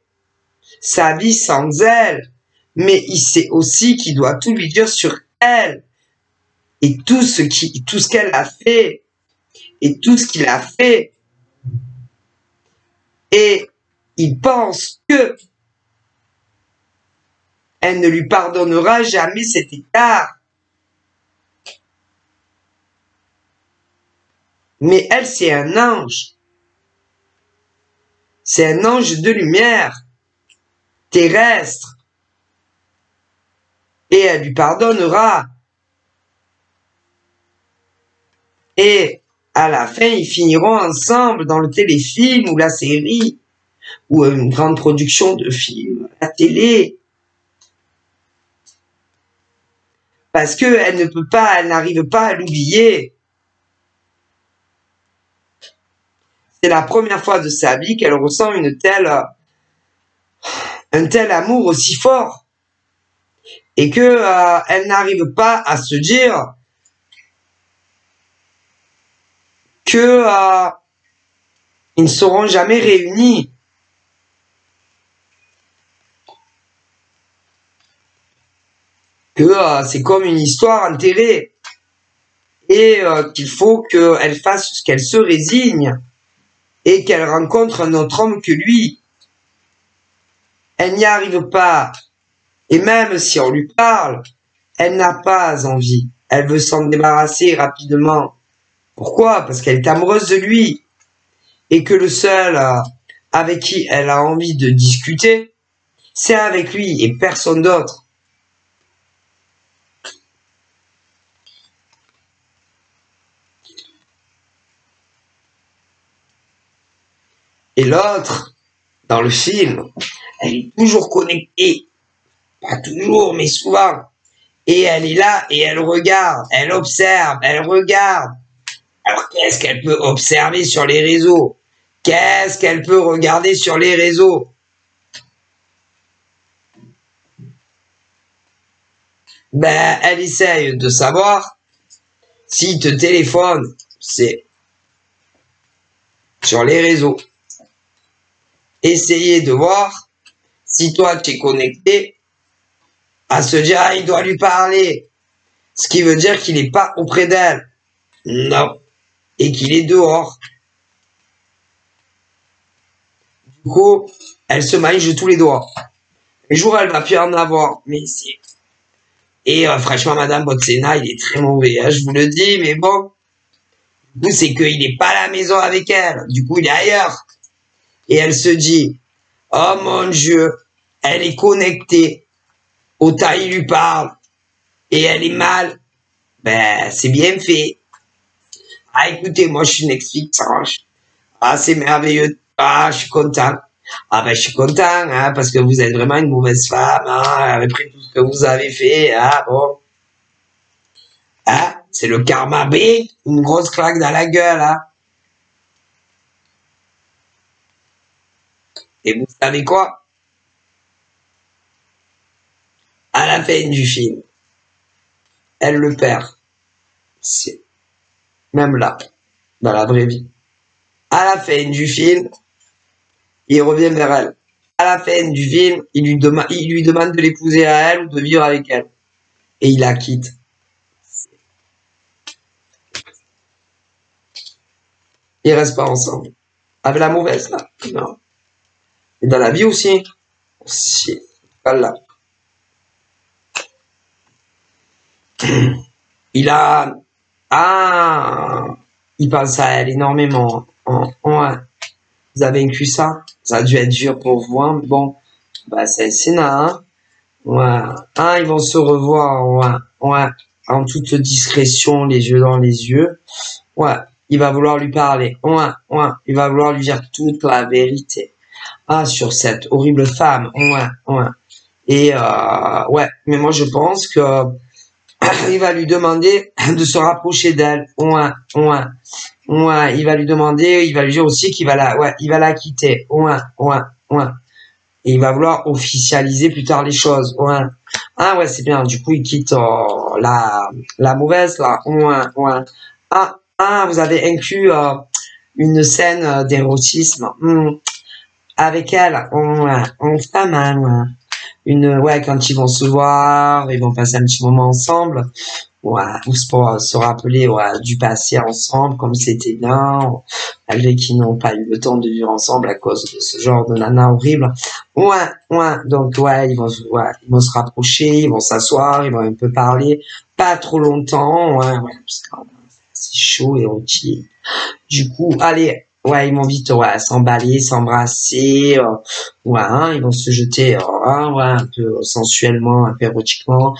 sa vie sans elle. Mais il sait aussi qu'il doit tout lui dire sur elle et tout ce qu'elle a fait et tout ce qu'il a fait. Et il pense que elle ne lui pardonnera jamais cet écart. Mais elle, c'est un ange. C'est un ange de lumière, terrestre. Et elle lui pardonnera. Et à la fin, ils finiront ensemble dans le téléfilm ou la série ou une grande production de films, la télé. Parce que elle n'arrive pas à l'oublier. C'est la première fois de sa vie qu'elle ressent un tel amour aussi fort. et que elle n'arrive pas à se dire que ils ne seront jamais réunis. Que c'est comme une histoire enterrée et qu'il faut qu'elle fasse, qu'elle se résigne et qu'elle rencontre un autre homme que lui. Elle n'y arrive pas. Et même si on lui parle, elle n'a pas envie. Elle veut s'en débarrasser rapidement. Pourquoi? Parce qu'elle est amoureuse de lui. Et que le seul avec qui elle a envie de discuter, c'est avec lui et personne d'autre. Et l'autre, dans le film, elle est toujours connectée. Pas toujours, mais souvent. Et elle est là et elle regarde, elle observe, elle regarde. Alors qu'est-ce qu'elle peut observer sur les réseaux? Qu'est-ce qu'elle peut regarder sur les réseaux? Ben, elle essaye de savoir si te téléphone, c'est sur les réseaux. Essayez de voir si toi tu es connecté à se dire ah, il doit lui parler. Ce qui veut dire qu'il n'est pas auprès d'elle. Non. Et qu'il est dehors. Du coup, elle se mange tous les doigts. Les jours, elle va plus en avoir. Mais c'est... Et franchement, Madame Botsena, il est très mauvais. Hein, je vous le dis, mais bon. Du coup, c'est qu'il n'est pas à la maison avec elle. Du coup, il est ailleurs. Et elle se dit, oh mon Dieu, elle est connectée. Autant il lui parle. Et elle est mal. Ben, c'est bien fait. Ah, écoutez, moi, je suis une explication. Ah, c'est merveilleux. Ah, je suis content. Ah, ben, je suis content, hein, parce que vous êtes vraiment une mauvaise femme, hein, après tout ce que vous avez fait, ah, bon. Ah, c'est le karma B, une grosse claque dans la gueule, hein. Et vous savez quoi? À la fin du film, elle le perd. C'est même là, dans la vraie vie. À la fin du film, il revient vers elle. À la fin du film, il lui demande de l'épouser à elle ou de vivre avec elle. Et il la quitte. Ils restent pas ensemble. Avec la mauvaise, là. Non. Et dans la vie aussi. Si. Voilà. Il a... Ah, il pense à elle énormément. Ouais. Vous avez vécu ça? Ça a dû être dur pour vous, hein. Bon. Bah, c'est le Sénat, hein. Ouais. Ah, ils vont se revoir, ouais. Ouais. En toute discrétion, les yeux dans les yeux. Ouais. Il va vouloir lui parler. Ouais. Ouais. Il va vouloir lui dire toute la vérité. Ah, sur cette horrible femme. Ouais. Ouais. Et, ouais. Mais moi, je pense que il va lui demander de se rapprocher d'elle. Ouais, ouais, ouais. Il va lui demander, il va lui dire aussi qu'il va il va la quitter. Ouais, ouais, ouais. Et il va vouloir officialiser plus tard les choses. Ouais. Ah ouais, c'est bien. Du coup, il quitte la mauvaise là. Ouais, ouais. Ah, vous avez inclus une scène d'érotisme avec elle. Ouais, c'est pas mal. Ouais. Ouais, quand ils vont se voir, ils vont passer un petit moment ensemble. Ouais, ou se rappeler du passé ensemble, comme c'était bien, malgré qu'ils n'ont pas eu le temps de vivre ensemble à cause de ce genre de nana horrible. Ouais, ouais, donc ils vont se rapprocher, ils vont s'asseoir, ils vont un peu parler, pas trop longtemps, ouais, parce que c'est chaud et érotique. Du coup, allez, ouais, ils vont vite s'emballer, s'embrasser, ils vont se jeter un peu sensuellement, un peu érotiquement.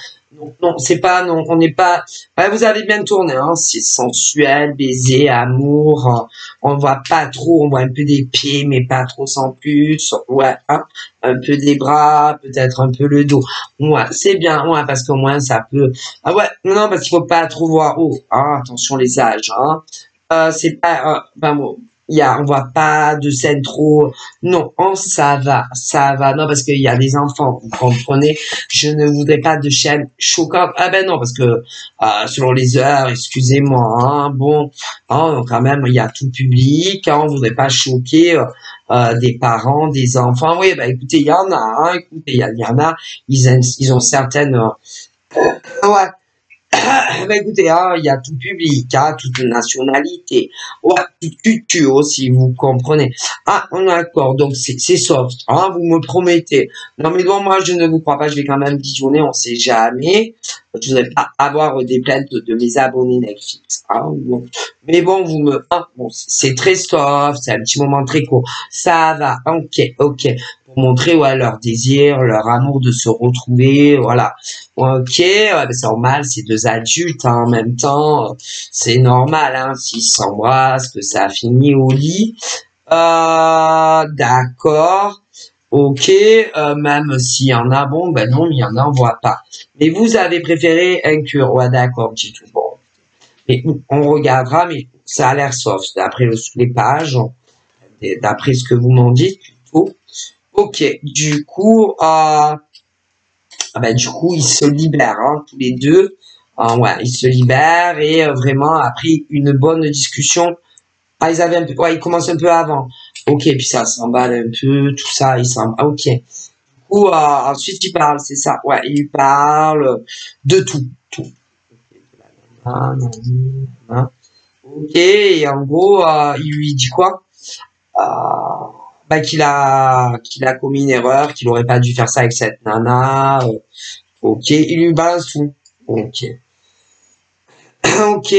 Non, c'est pas, non, on n'est pas. Ouais, vous avez bien tourné, hein. C'est sensuel, baiser, amour. On voit pas trop, on voit un peu des pieds, mais pas trop sans plus. Ouais, hein. Un peu des bras, peut-être un peu le dos. Ouais, c'est bien, ouais, parce qu'au moins ça peut. Ah ouais, non, parce qu'il faut pas trop voir haut. Hein, attention les âges, hein. C'est pas, bon, on voit pas de scène trop, non, ça va, non, parce qu'il y a des enfants, vous comprenez, je ne voudrais pas de chaîne choquante, ah ben non, parce que, selon les heures, excusez-moi, hein, bon, hein, quand même, il y a tout public, hein, on voudrait pas choquer, des parents, des enfants, oui, bah, écoutez, il y en a, hein, écoutez, il y en a, ils ont certaines, ouais, bah écoutez, hein, il y a tout public, hein, toute nationalité, ouais, toute culture aussi, vous comprenez. Ah, on est d'accord, donc c'est soft, hein, vous me promettez. Non mais bon, moi je ne vous crois pas, je vais quand même visionner, on sait jamais. Je voudrais pas avoir des plaintes de mes abonnés Netflix, hein, bon. Mais bon, bon, c'est très soft, c'est un petit moment très court. Ça va, ok, ok. Pour montrer, ouais, leur désir, leur amour de se retrouver, voilà. Ok, ouais, ben, c'est normal, c'est deux adultes, hein, en même temps, c'est normal, hein, s'ils s'embrassent, que ça a fini au lit. D'accord, ok, même s'il y en a, bon, ben non, il y en a, on voit pas. Mais vous avez préféré inclure, ouais, d'accord, petit tout, bon. Mais on regardera, mais ça a l'air soft, d'après les pages, d'après ce que vous m'en dites, plutôt. Ok, du coup, du coup, ils se libèrent, hein, tous les deux. Ouais, ils se libèrent et vraiment, après une bonne discussion. Ah, ils avaient un peu, ouais, ils commencent un peu avant. Ok, puis ça s'emballe un peu, tout ça, ils s'emballe. Ok. Ou ensuite, ils parlent, c'est ça. Ouais, ils parlent de tout, tout. Ah, non, non. Ok, et en gros, il lui dit quoi? Qu'il a commis une erreur, qu'il aurait pas dû faire ça avec cette nana. Ok, il lui balance tout. Ok. Ok,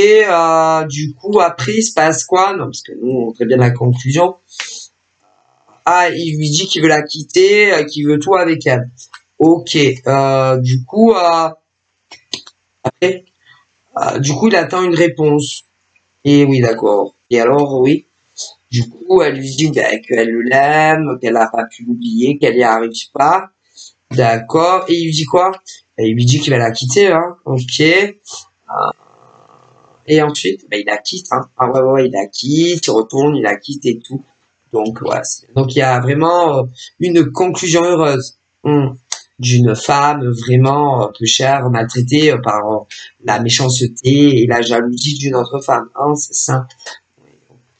du coup, après, il se passe quoi? Non, parce que nous, on très bien la conclusion. Ah, il lui dit qu'il veut la quitter, qu'il veut tout avec elle. Ok, du coup, après, du coup, il attend une réponse. Et oui, d'accord. Et alors, oui. Du coup, elle lui dit qu'elle l'aime, qu'elle n'a pas pu l'oublier, qu'elle n'y arrive pas. D'accord. Et il lui dit quoi? Et il lui dit qu'il va la quitter, hein. Ok. Et ensuite, il la quitte, hein. Ah ouais, ouais, il la quitte, il retourne, il la quitte et tout. Donc, ouais. Donc, il y a vraiment une conclusion heureuse d'une femme vraiment peu chère, maltraitée par la méchanceté et la jalousie d'une autre femme. Hein, c'est ça.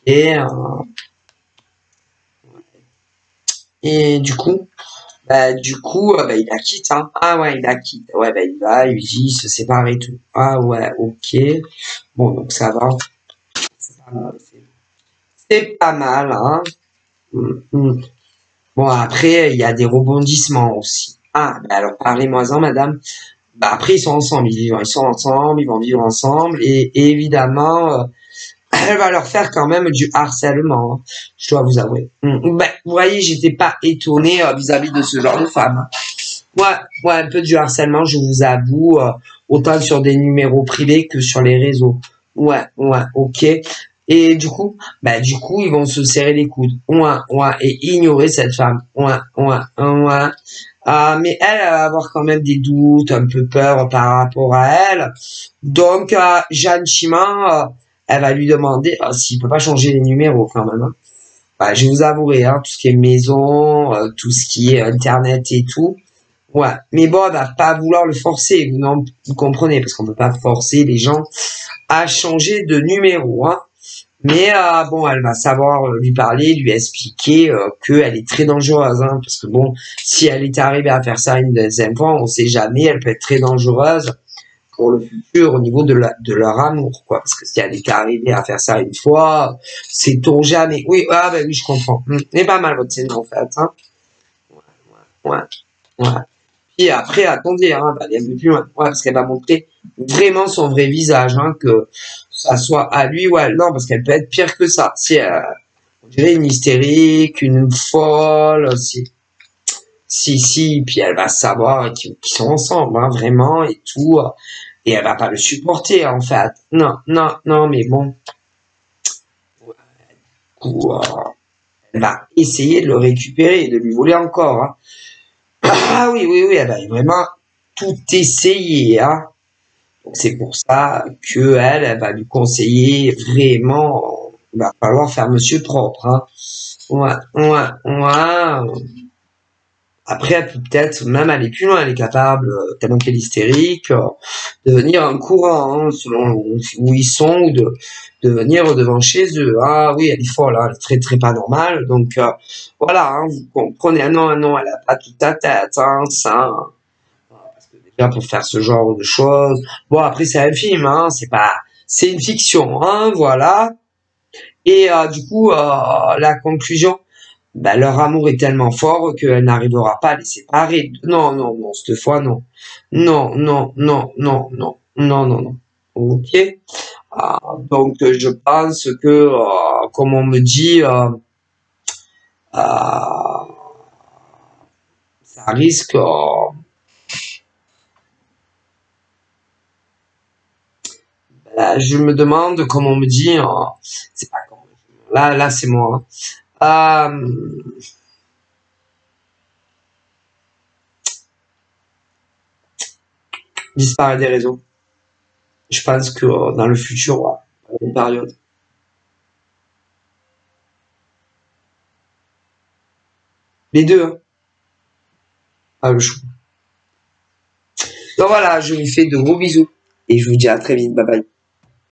Et, et du coup, il la quitte, hein. Ah ouais, il la quitte. Ouais, il va, il lui dit, il se sépare et tout. Ah ouais, ok. Bon, donc ça va. C'est pas mal, c'est pas mal, hein. Mm. Bon, après, il y a des rebondissements aussi. Ah, alors parlez-moi-en, madame. Après, ils sont ensemble, ils sont ensemble, ils vont vivre ensemble, et évidemment, elle va leur faire quand même du harcèlement, hein, je dois vous avouer. Vous voyez, j'étais pas étonné vis-à-vis de ce genre de femme, hein. Ouais, un peu du harcèlement, je vous avoue, autant sur des numéros privés que sur les réseaux. Ouais, ok. Et du coup, ils vont se serrer les coudes. Ouais, et ignorer cette femme. Ouais. Mais elle va avoir quand même des doutes, un peu peur par rapport à elle. Donc, gentiment, elle va lui demander s'il peut pas changer les numéros quand même, hein. Je vous avouerai, hein, tout ce qui est maison, tout ce qui est internet et tout. Ouais, mais bon, elle va pas vouloir le forcer, vous comprenez, parce qu'on peut pas forcer les gens à changer de numéro, hein. Mais bon, elle va savoir lui parler, lui expliquer qu'elle est très dangereuse, hein, parce que bon, si elle était arrivée à faire ça une deuxième fois, on sait jamais, elle peut être très dangereuse pour le futur au niveau de leur amour, quoi. Parce que si elle était arrivée à faire ça une fois, sait-on jamais. Oui, oui, je comprends. C'est pas mal votre scène en fait, hein. Ouais, ouais. Puis après, attendez, hein, elle va aller un peu plus loin. Ouais, parce qu'elle va montrer vraiment son vrai visage, hein, que ça soit à lui ou à elle. Non, parce qu'elle peut être pire que ça. Si, on dirait une hystérique, une folle, si, puis elle va savoir qu'ils sont ensemble, hein, vraiment, et tout. Et elle va pas le supporter, en fait. Non, mais bon. Coup, elle va essayer de le récupérer, de lui voler encore, hein. Ah oui, elle va vraiment tout essayer, hein. Donc c'est pour ça que elle va lui conseiller vraiment. Il va falloir faire monsieur propre, hein. Ouais, ouais, ouais. Après, elle peut peut-être même aller plus loin. Elle est capable, tellement qu'elle est hystérique, de venir en courant, hein, selon où ils sont, ou de venir devant chez eux. Ah oui, elle est folle, hein, elle est très très pas normale. Donc voilà, hein, vous comprenez. Ah non, elle a pas toute ta tête, hein, ça. Parce que déjà pour faire ce genre de choses. Bon, après c'est un film, hein, c'est pas, c'est une fiction, hein, voilà. Et du coup, la conclusion, bah, leur amour est tellement fort qu'elle n'arrivera pas à les séparer. Non, non, non, cette fois, non. Non, non, non, non, non, non, non, non. Ok. Donc, je pense que, comme on me dit, euh, ça risque. Je me demande, comme on me dit, c'est pas comme là, c'est moi, hein. Disparaît des réseaux. Je pense que dans le futur, ouais, une période. Les deux, hein. Pas le choix. Donc voilà, je vous fais de gros bisous et je vous dis à très vite. Bye bye.